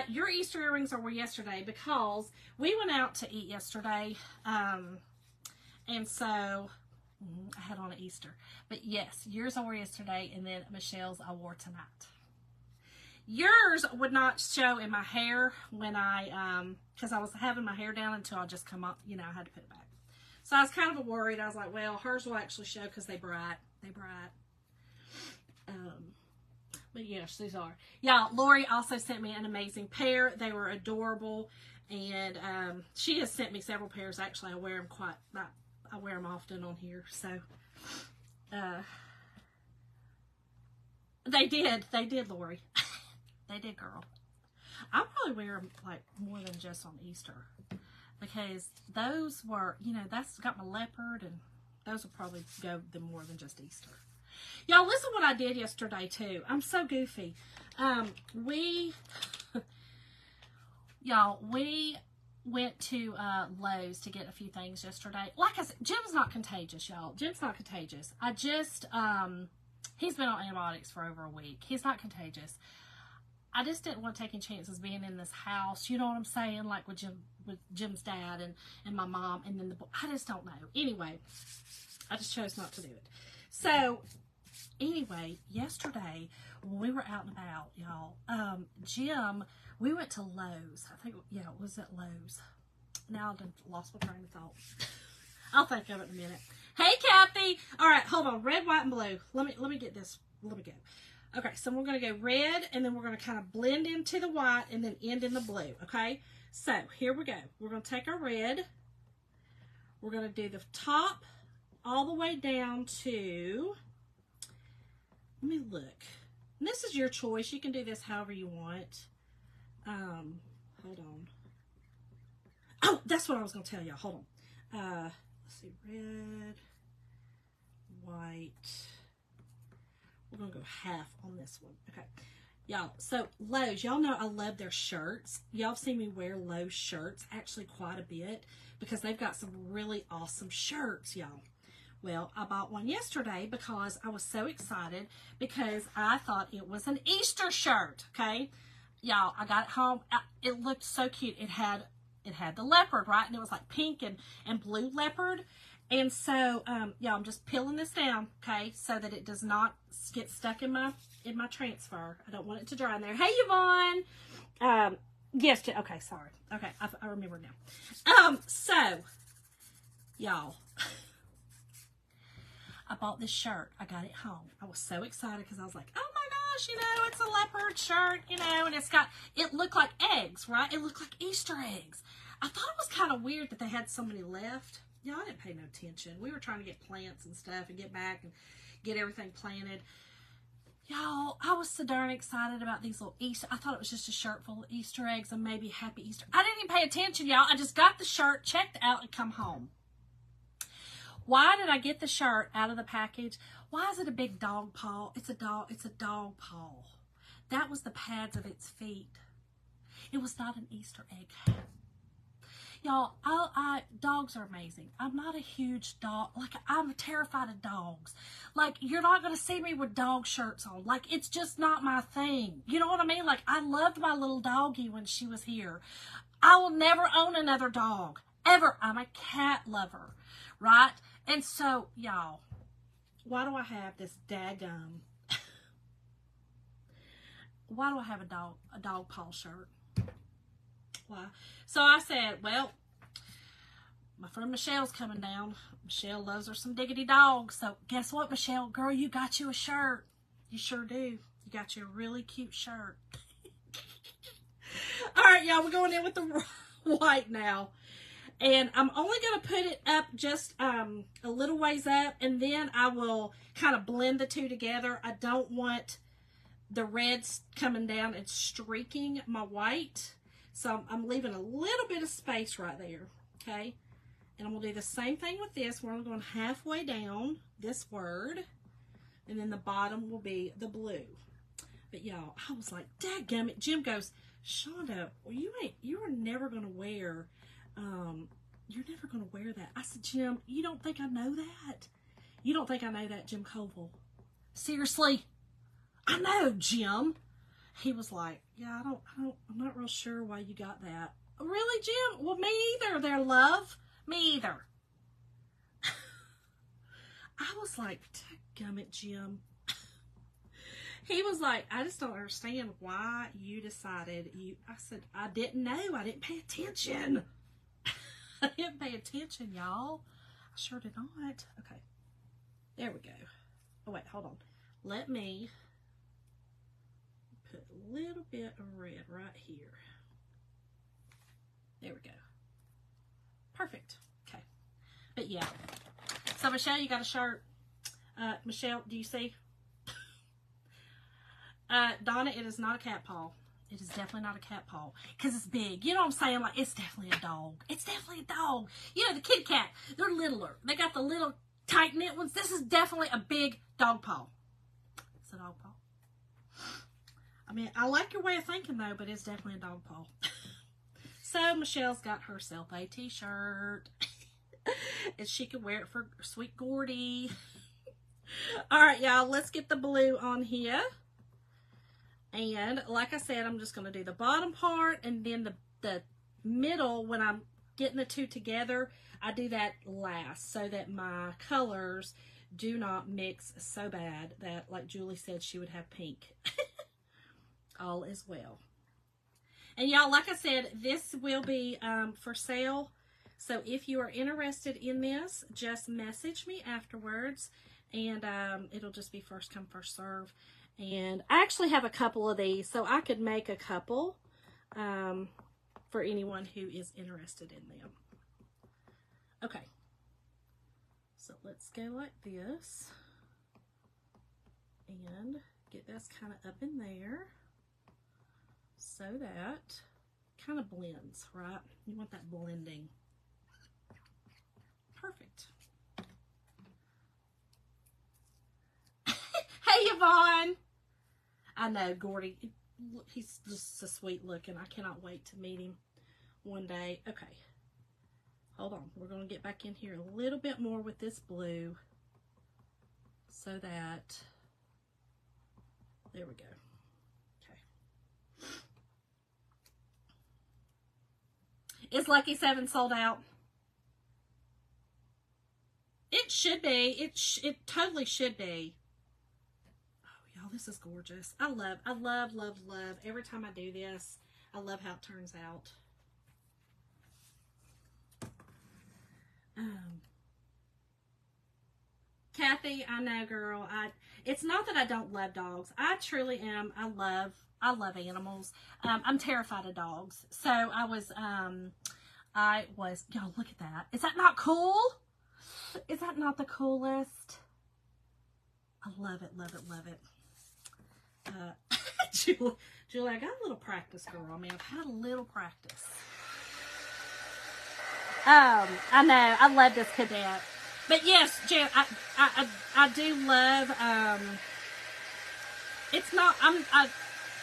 A: Your Easter earrings I wore yesterday because we went out to eat yesterday. And so I had on an Easter. But yes, yours I wore yesterday, and then Michelle's I wore tonight. Yours would not show in my hair when because I was having my hair down until I just come up, you know, I had to put it back. So I was kind of worried. I was like, well, hers will actually show because they bright. But yes, these are. Y'all, Lori also sent me an amazing pair. They were adorable. And she has sent me several pairs. Actually, I wear them I wear them often on here. So, they did, Lori. They did, girl. I probably wear them like more than just on Easter. Because those were, you know, that's got my leopard, and those will probably go more than just Easter. Y'all, listen what I did yesterday, too. I'm so goofy. We went to Lowe's to get a few things yesterday. Like I said, Jim's not contagious, y'all. Jim's not contagious. He's been on antibiotics for over a week. He's not contagious. I just didn't want to take any chances being in this house. You know what I'm saying? Like with Jim's dad and my mom and then the boy. I just don't know. Anyway, I just chose not to do it. So, anyway, yesterday when we were out and about, y'all, Jim, we went to Lowe's. I think, yeah, it was at Lowe's. Now I've lost my train of thought. I'll think of it in a minute. Hey, Kathy. All right, hold on. Red, white, and blue. Let me get this. Let me go. Okay, so we're going to go red, and then we're going to kind of blend into the white and then end in the blue, okay? So, here we go. We're going to take our red. We're going to do the top all the way down to, let me look. And this is your choice. You can do this however you want. Hold on. Oh, that's what I was going to tell y'all. Hold on. Let's see. Red, white. We're going to go half on this one. Okay. Y'all, so Lowe's, y'all know I love their shirts. Y'all seen me wear Lowe's shirts actually quite a bit because they've got some really awesome shirts, y'all. Well, I bought one yesterday because I was so excited because I thought it was an Easter shirt, okay? Y'all, I got it home. It looked so cute. It had the leopard, right? And it was like pink and blue leopard. And so, yeah, I'm just peeling this down, okay, so that it does not get stuck in my transfer. I don't want it to dry in there. Hey, Yvonne. Yes, okay, sorry. Okay, I remember now. So, y'all, I bought this shirt. I got it home. I was so excited because I was like, oh my gosh, you know, it's a leopard shirt, you know, and it looked like eggs, right? It looked like Easter eggs. I thought it was kind of weird that they had so many left. Y'all, I didn't pay no attention. We were trying to get plants and stuff and get back and get everything planted. Y'all, I was so darn excited about these little Easter. I thought it was just a shirt full of Easter eggs and maybe Happy Easter. I didn't even pay attention, y'all. I just got the shirt, checked out, and come home. Why did I get the shirt out of the package? Why is it a big dog paw? It's a dog paw. That was the pads of its feet. It was not an Easter egg. Y'all, dogs are amazing. I'm not a huge dog. Like, I'm terrified of dogs. Like, you're not going to see me with dog shirts on. Like, it's just not my thing. You know what I mean? Like, I loved my little doggie when she was here. I will never own another dog. Ever. I'm a cat lover. Right? And so, y'all, why do I have this daggum? Why do I have a dog paw shirt? Why? So I said, well, my friend Michelle's coming down. Michelle loves her some diggity dogs. So guess what, Michelle? Girl, you got you a shirt. You sure do. You got you a really cute shirt. All right, y'all, we're going in with the white now. And I'm only going to put it up just a little ways up. And then I will kind of blend the two together. I don't want the red's coming down and streaking my white. So I'm leaving a little bit of space right there, okay? And I'm going to do the same thing with this. We're going halfway down this word, and then the bottom will be the blue. But y'all, I was like, dadgummit. Jim goes, Shonda, well, you are never going to wear, you're never going to wear that. I said, Jim, you don't think I know that? You don't think I know that, Jim Colville? Seriously? I know, Jim. He was like, yeah, I'm not real sure why you got that. Really, Jim? Well, me either, there, love. Me either. I was like, dadgummit, Jim. He was like, I just don't understand why you decided I said, I didn't know. I didn't pay attention. I didn't pay attention, y'all. I sure did not. Okay. There we go. Oh, wait, hold on. Let me put a little bit of red right here. There we go. Perfect. Okay. But yeah. So, Michelle, you got a shirt. Michelle, do you see? Donna, it is not a cat paw. It is definitely not a cat paw. Because it's big. You know what I'm saying? Like, it's definitely a dog. It's definitely a dog. You know, the kitty cat, they're littler. They got the little tight knit ones. This is definitely a big dog paw. It's a dog paw. I mean, I like your way of thinking, though, but it's definitely a dog paw. So, Michelle's got herself a t-shirt. And she can wear it for Sweet Gordy. All right, y'all. Let's get the blue on here. And like I said, I'm just going to do the bottom part, and then the middle, when I'm getting the two together, I do that last so that my colors do not mix so bad that, like Julie said, she would have pink. All is well. And y'all, like I said, this will be for sale. So if you are interested in this, just message me afterwards, and it'll just be first come, first serve. And I actually have a couple of these, so I could make a couple for anyone who is interested in them. Okay, so let's go like this and get this kind of up in there so that kind of blends, right? You want that blending. Perfect. Hey, Yvonne. I know, Gordy, he's just so sweet looking. I cannot wait to meet him one day. Okay, hold on. We're going to get back in here a little bit more with this blue so that, there we go. Okay. Is Lucky 7 sold out? It should be. It totally should be. Y'all, this is gorgeous. I love, love, love. Every time I do this, I love how it turns out. Kathy, I know, girl. It's not that I don't love dogs. I truly am. I love animals. I'm terrified of dogs. So I was, y'all, look at that. Is that not cool? Is that not the coolest? I love it, love it, love it. Julie, I got a little practice, girl. I mean, I've had a little practice. I know, I love this cadet. But yes, Jen, I do love, it's not,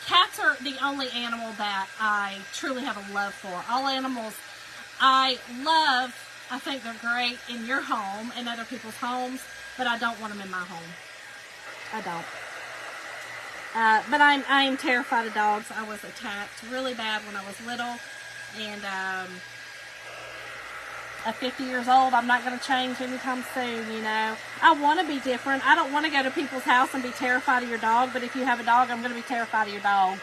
A: cats are the only animal that I truly have a love for. All animals I love. I think they're great in your home and other people's homes, but I don't want them in my home. I don't. But I am terrified of dogs. I was attacked really bad when I was little, and at 50 years old, I'm not going to change anytime soon, you know. I want to be different. I don't want to go to people's house and be terrified of your dog, but if you have a dog, I'm going to be terrified of your dog.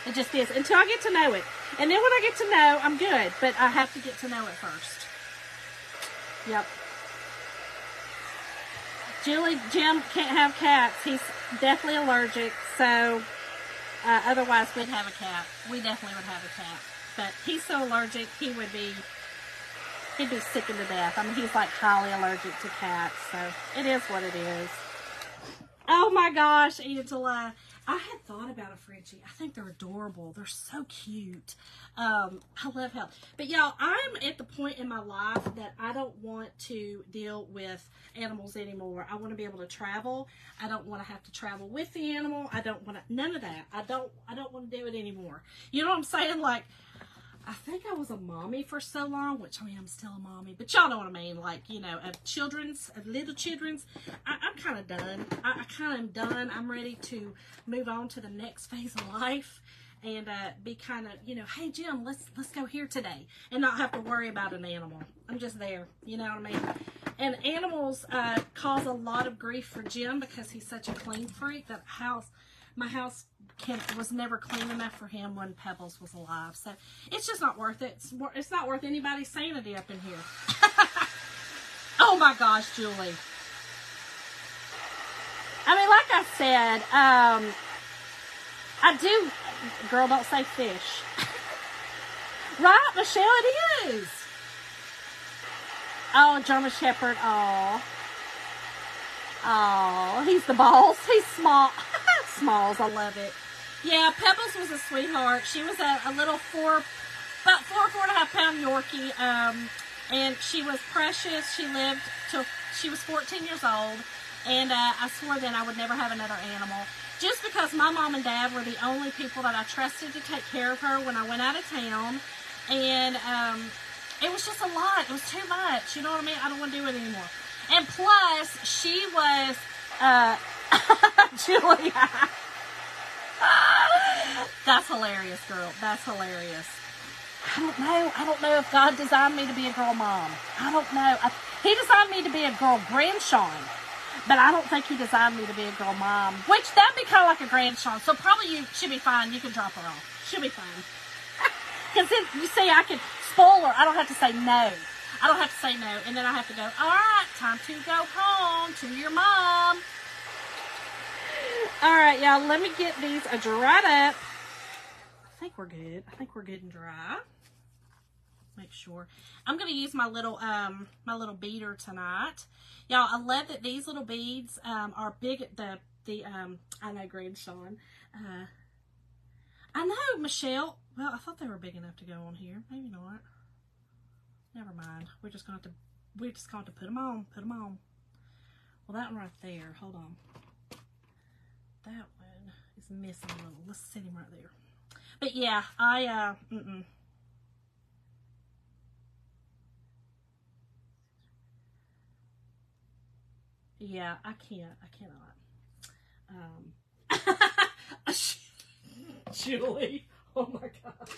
A: It just is, until I get to know it. And then when I get to know, I'm good, but I have to get to know it first. Yep. Jim can't have cats. He's definitely allergic, so otherwise we'd have a cat. We definitely would have a cat. But he's so allergic, he'd be sickened to death. I mean, he's like highly allergic to cats, so it is what it is. Oh my gosh, Angela. I had thought about a Frenchie. I think they're adorable. They're so cute. I love how. But y'all, I'm at the point in my life that I don't want to deal with animals anymore. I want to be able to travel. I don't want to have to travel with the animal. I don't want to. None of that. I don't want to do it anymore. You know what I'm saying? Like, I think I was a mommy for so long, which I mean, I'm still a mommy, but y'all know what I mean. Like, you know, of little children's, I'm kind of done. I kind of am done. I'm ready to move on to the next phase of life and be kind of, you know, hey, Jim, let's go here today and not have to worry about an animal. I'm just there. You know what I mean? And animals cause a lot of grief for Jim because he's such a clean freak that my house was never clean enough for him when Pebbles was alive. So it's just not worth it. It's not worth anybody's sanity up in here. Oh my gosh, Julie. I mean, like I said, I do, girl, don't say fish. Right, Michelle, it is. Oh, German Shepherd, oh, he's the boss. He's small. Smalls, I love it. Yeah, Pebbles was a sweetheart. She was a little about 4.5 pound Yorkie, and she was precious. She lived till she was 14 years old, and I swore then I would never have another animal, just because my mom and dad were the only people that I trusted to take care of her when I went out of town, and it was just a lot. It was too much. You know what I mean? I don't want to do it anymore. And plus, she was Julia. That's hilarious, girl. That's hilarious. I don't know if God designed me to be a girl mom. I don't know. He designed me to be a girl grandson, but I don't think he designed me to be a girl mom, which that'd be kind of like a grandson. So probably you should be fine. You can drop her off. She'll be fine. Because then, you see, I can spoil her. I don't have to say no. I don't have to say no. And then I have to go, all right, time to go home to your mom. All right, y'all, let me get these dried up. I think we're good. I think we're good and dry. Make sure. I'm going to use my little beater tonight. Y'all, I love that these little beads are big. I know, grandson. I know, Michelle. Well, I thought they were big enough to go on here. Maybe not. Never mind. We're just going to put them on. Put them on. Well, that one right there. Hold on. That one is missing a little. Let's set him right there. But yeah, yeah, I cannot. Julie, oh my gosh.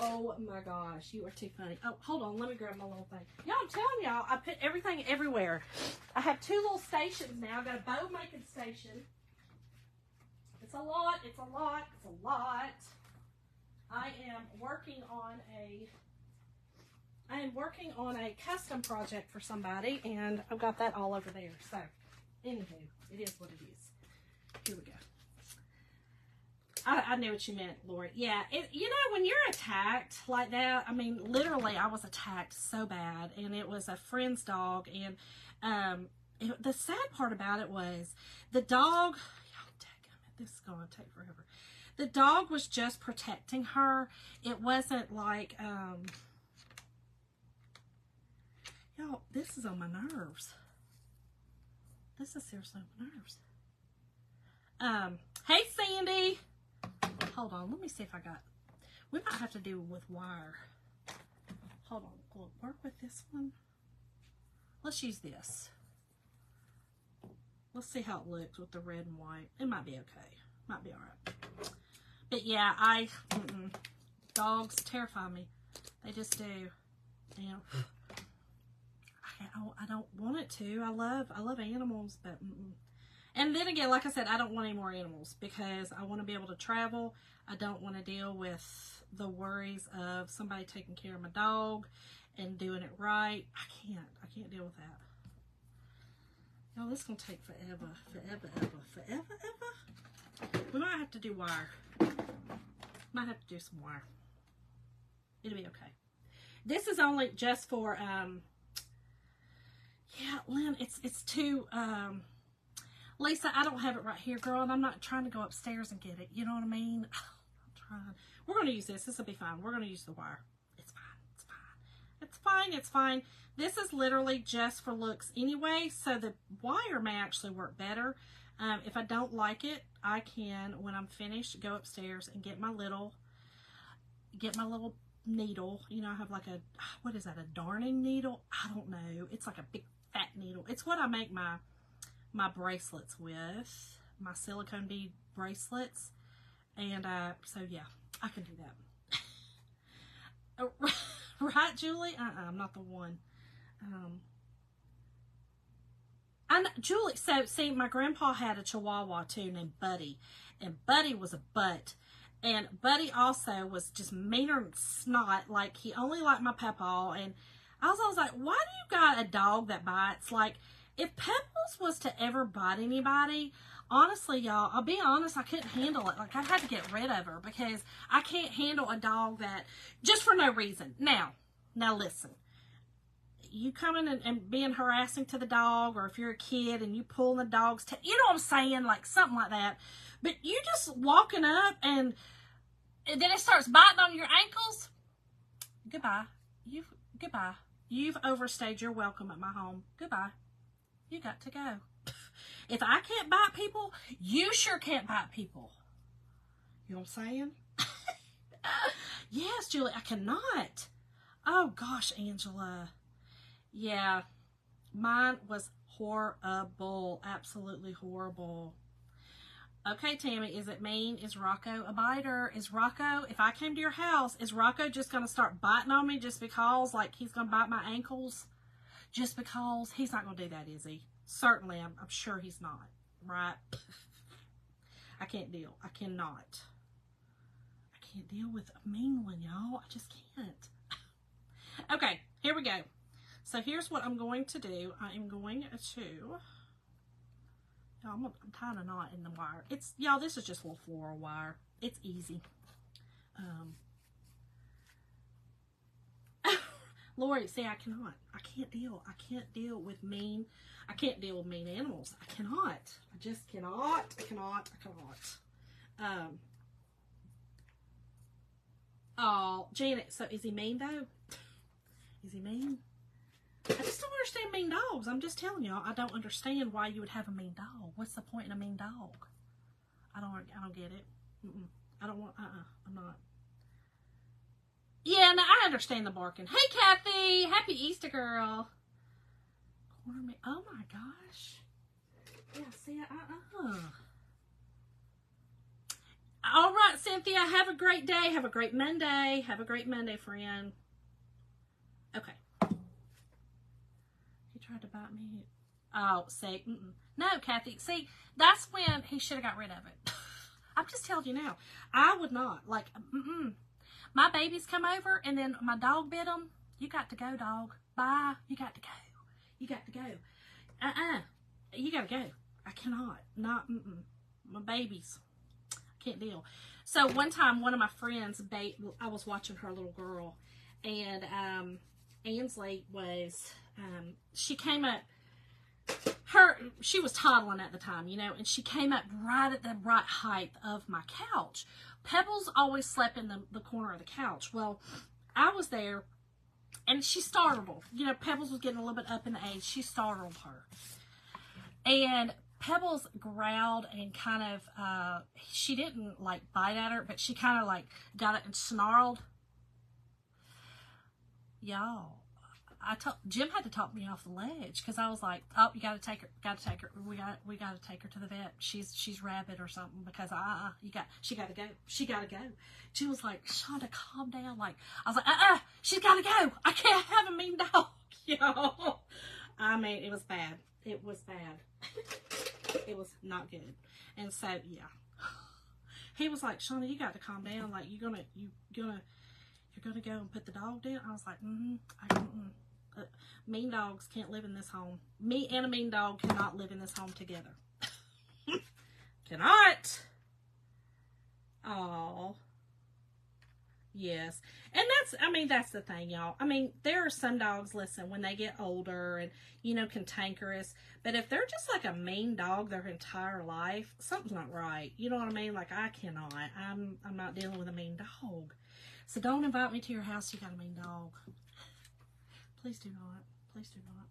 A: Oh my gosh, you are too funny. Oh, hold on, let me grab my little thing. Y'all, I'm telling y'all, I put everything everywhere. I have 2 little stations now. I got a bow making station. It's a lot, it's a lot, it's a lot. I am working on a custom project for somebody, and I've got that all over there. So, anywho, it is what it is. Here we go. I knew what you meant, Lori. Yeah, you know, when you're attacked like that, I mean, literally, I was attacked so bad, and it was a friend's dog, and the sad part about it was the dog, this is going to take forever. The dog was just protecting her. It wasn't like, y'all, this is on my nerves. This is seriously on my nerves. Hey, Sandy. Hold on, let me see if I got, we might have to do with wire. Hold on, will it work with this one? Let's use this. Let's see how it looks with the red and white. It might be okay. Might be all right. But yeah, dogs terrify me. They just do. You know, I don't want it to. I love animals, but And then again, like I said, I don't want any more animals because I want to be able to travel. I don't want to deal with the worries of somebody taking care of my dog and doing it right. I can't deal with that. Y'all, this is going to take forever. We might have to do wire. Might have to do some wire. It'll be okay. This is only just for, yeah, Lynn, it's too, Lisa, I don't have it right here, girl, and I'm not trying to go upstairs and get it. You know what I mean? I'm trying. We're going to use this. This will be fine. We're going to use the wire. It's fine. It's fine. It's fine. It's fine. This is literally just for looks anyway, so the wire may actually work better. If I don't like it, I can, when I'm finished, go upstairs and get my little needle. You know, I have like a, what is that, a darning needle? I don't know. It's like a big fat needle. It's what I make my bracelets with, my silicone bead bracelets. And so yeah, I can do that. Right, Julie? I'm not the one. Julie, so see, my grandpa had a Chihuahua too named Buddy, and Buddy was a butt, and Buddy also was just meaner than snot. Like, he only liked my Peppaw, and I was always like, why do you got a dog that bites? Like, if Pebbles was to ever bite anybody, honestly, y'all, I'll be honest, I couldn't handle it. Like, I had to get rid of her because I can't handle a dog that, just for no reason. Now listen. You coming and being harassing to the dog, or if you're a kid and you pulling the dog's tail, you know what I'm saying, like something like that. But you just walking up and then it starts biting on your ankles. Goodbye. Goodbye. You've overstayed your welcome at my home. Goodbye. You got to go. If I can't bite people, you sure can't bite people. You know what I'm saying? Yes, Julie, I cannot. Oh gosh, Angela. Yeah, mine was horrible. Absolutely horrible. Okay, Tammy, is it mean? Is Rocco a biter? Is Rocco, if I came to your house, is Rocco just going to start biting on me just because, like, he's going to bite my ankles? Just because? He's not going to do that, is he? Certainly, I'm sure he's not, right? I can't deal. I cannot. I can't deal with a mean one, y'all. I just can't. Okay, here we go. So here's what I'm going to do. I am going to, I'm tying a knot in the wire. It's, y'all, this is just a little floral wire. It's easy. Lori, see, I can't deal. I can't deal with mean animals. I cannot. I just cannot. I cannot. Oh, Janet, so is he mean though? Is he mean? I just don't understand mean dogs. I'm just telling y'all, I don't understand why you would have a mean dog. What's the point in a mean dog? I don't get it. I don't want, I'm not. Yeah, no, I understand the barking. Hey, Kathy. Happy Easter, girl. Corner me. Oh, my gosh. Yeah, see, All right, Cynthia, have a great day. Have a great Monday. Have a great Monday, friend. Okay. Tried to bite me. Oh, see, no, Kathy. See, that's when he should have got rid of it. I'm just telling you now. I would not. Like, my babies come over and then my dog bit them. You got to go, dog. Bye. You got to go. You got to go. You got to go. I cannot. Not, my babies. I can't deal. So one time, one of my friends, I was watching her little girl, and Ansley was, she came up, she was toddling at the time, you know, and she came up right at the right height of my couch. Pebbles always slept in the corner of the couch. Well, I was there, and she startled her. You know, Pebbles was getting a little bit up in age. She startled her. And Pebbles growled and kind of, she didn't, like, bite at her, but she kind of, like, got it and snarled. Y'all, Jim had to talk me off the ledge because I was like, oh, you got to take her. We got to take her to the vet. She's rabid or something because she got to go. She got to go. She was like, Shonda, calm down. Like, I was like, she's got to go. I can't have a mean dog. Y'all. I mean, it was bad. It was bad. It was not good. And so, yeah. He was like, Shonda, you got to calm down. Like, you're gonna go and put the dog down? I was like, mean dogs can't live in this home. Me and a mean dog cannot live in this home together. Cannot. Oh. Yes. And that's the thing, y'all. I mean, there are some dogs, listen, when they get older and, cantankerous, but if they're just like a mean dog their entire life, something's not right. You know what I mean? Like, I cannot. I'm not dealing with a mean dog. So don't invite me to your house. You got a mean dog. Please do not. Please do not.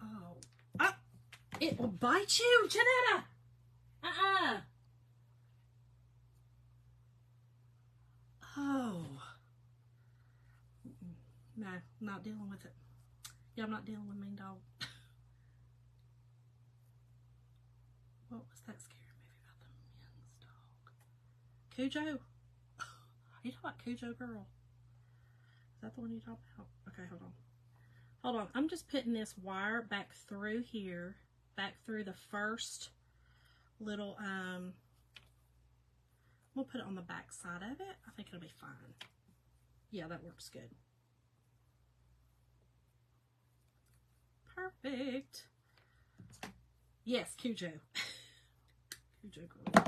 A: Oh. Ah! It will bite you, Janetta! Oh. No, I'm not dealing with it. Yeah, I'm not dealing with mean dog. What was that scary movie about the men's dog? Cujo? Are you talking about Cujo Girl? Is that the one you talking about? Okay, hold on. Hold on. I'm just putting this wire back through here. Back through the first little, we'll put it on the back side of it. I think it'll be fine. Yeah, that works good. Perfect. Yes, Cujo. Cujo Girl.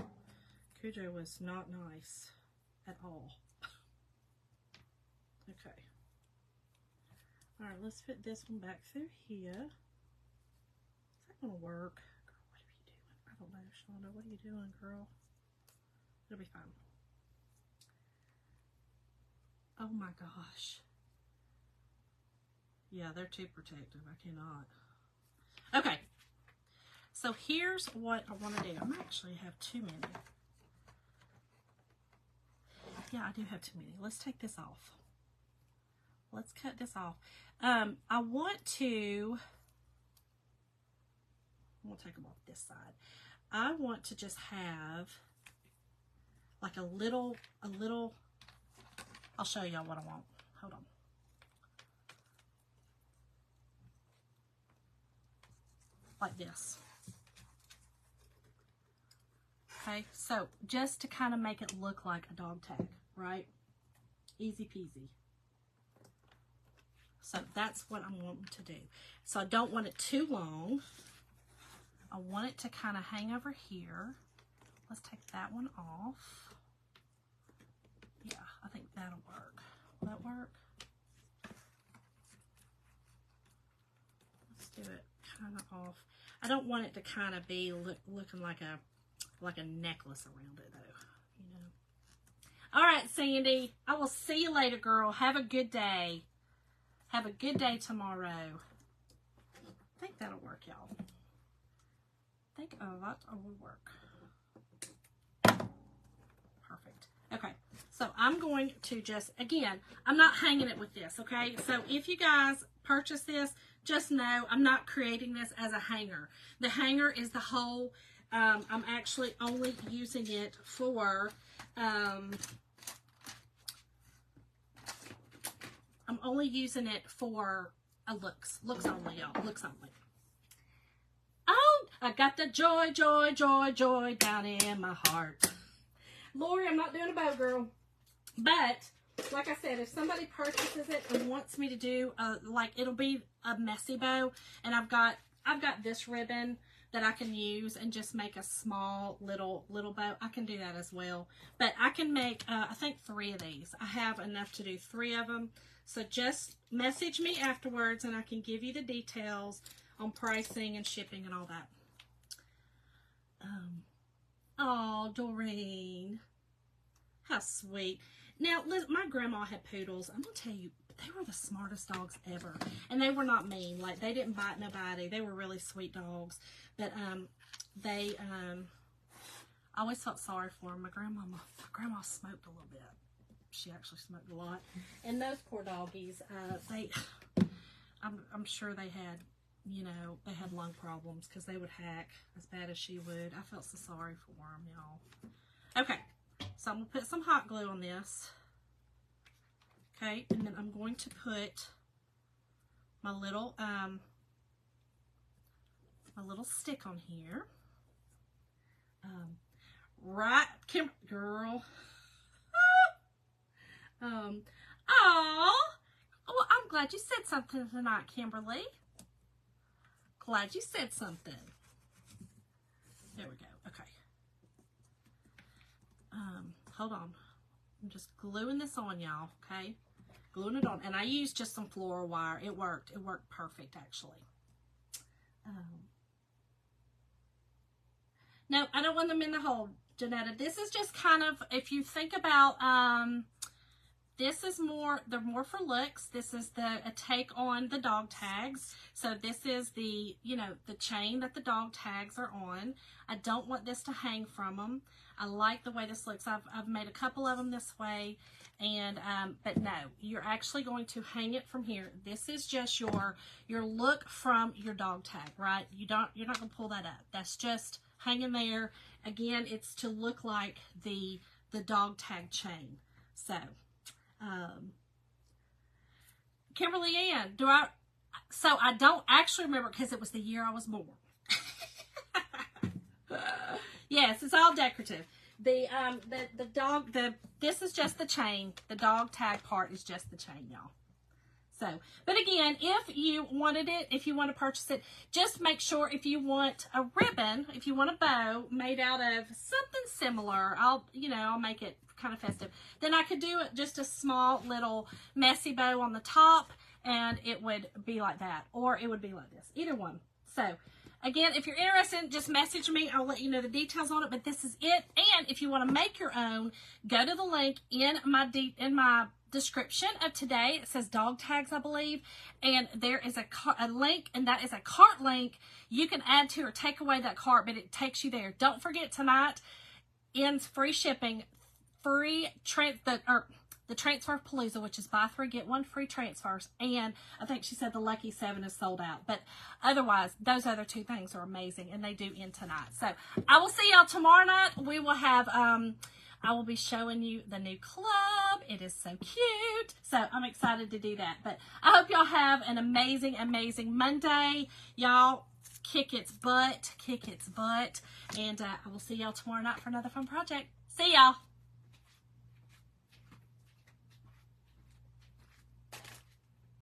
A: Cujo was not nice at all. Okay. Alright, let's fit this one back through here. Is that gonna work? Girl, what are you doing? I don't know, Shonda. What are you doing, girl? It'll be fine. Oh my gosh. Yeah, they're too protective. I cannot. Okay. So here's what I want to do. I might actually have too many. Yeah, I do have too many. Let's take this off. Let's cut this off. I want to, we'll take them off this side. I want to just have like a little, I'll show y'all what I want. Hold on. Like this. Okay, so just to kind of make it look like a dog tag, right? Easy peasy. So that's what I'm wanting to do. So I don't want it too long. I want it to kind of hang over here. Let's take that one off. Yeah, I think that'll work. Will that work? Let's do it kind of off. I don't want it to kind of be looking like a necklace around it, though. You know. All right, Sandy. I will see you later, girl. Have a good day. Have a good day tomorrow. I think that'll work, y'all. I think that will work. Perfect. Okay, so I'm going to just, again, I'm not hanging it with this, okay? So if you guys purchase this, just know I'm not creating this as a hanger. The hanger is the whole, I'm actually only using it for, I'm only using it for looks only, y'all, looks only. Oh, I got the joy, joy, joy, joy down in my heart. Lori, I'm not doing a bow, girl. But, like I said, if somebody purchases it and wants me to do, like, it'll be a messy bow, and I've got this ribbon that I can use and just make a small little bow. I can do that as well. But I can make, I think 3 of these. I have enough to do 3 of them. So just message me afterwards and I can give you the details on pricing and shipping and all that. Oh, Doreen. How sweet. Now, my grandma had poodles. I'm going to tell you, they were the smartest dogs ever. And they were not mean. Like, they didn't bite nobody. They were really sweet dogs. But, I always felt sorry for them. My grandma smoked a little bit. She actually smoked a lot. And those poor doggies, I'm sure they had, you know, they had lung problems because they would hack as bad as she would. I felt so sorry for them, y'all. Okay, so I'm going to put some hot glue on this. Okay, and then I'm going to put my little stick on here. Right, girl. Well, I'm glad you said something tonight, Kimberly. Glad you said something. There we go. Okay. hold on. I'm just gluing this on, y'all, okay? Gluing it on. And I used just some floral wire. It worked. It worked perfect, actually. No, I don't want them in the hole, Janetta. This is just kind of, if you think about, this is more, they're more for looks. This is a take on the dog tags. So this is the, you know, the chain that the dog tags are on. I don't want this to hang from them. I like the way this looks. I've made a couple of them this way. And, but no, you're actually going to hang it from here. This is just your look from your dog tag, right? You're not going to pull that up. That's just hanging there. Again, it's to look like the dog tag chain. So, Kimberly Ann, so I don't actually remember because it was the year I was born. Yes, it's all decorative. This is just the chain. The dog tag part is just the chain, y'all. So, but again, if you wanted it, if you want to purchase it, just make sure if you want a ribbon, if you want a bow made out of something similar, I'll make it kind of festive. Then I could do it just a small little messy bow on the top, and it would be like that, or it would be like this. Either one. So, again, if you're interested, just message me. I'll let you know the details on it, but this is it. And if you want to make your own, go to the link in my description of today. It says dog tags, I believe, and there is a link, and that is a cart link. You can add to or take away that cart, but it takes you there. Don't forget, tonight ends free shipping, the Transfer Palooza, which is buy 3 get 1 free transfers, and I think she said the Lucky 7 is sold out. But otherwise, those other 2 things are amazing, and they do end tonight. So I will see y'all tomorrow night. We will have I will be showing you the new club. It is so cute. So I'm excited to do that. But I hope y'all have an amazing, amazing Monday. Y'all kick its butt, and I will see y'all tomorrow night for another fun project. See y'all.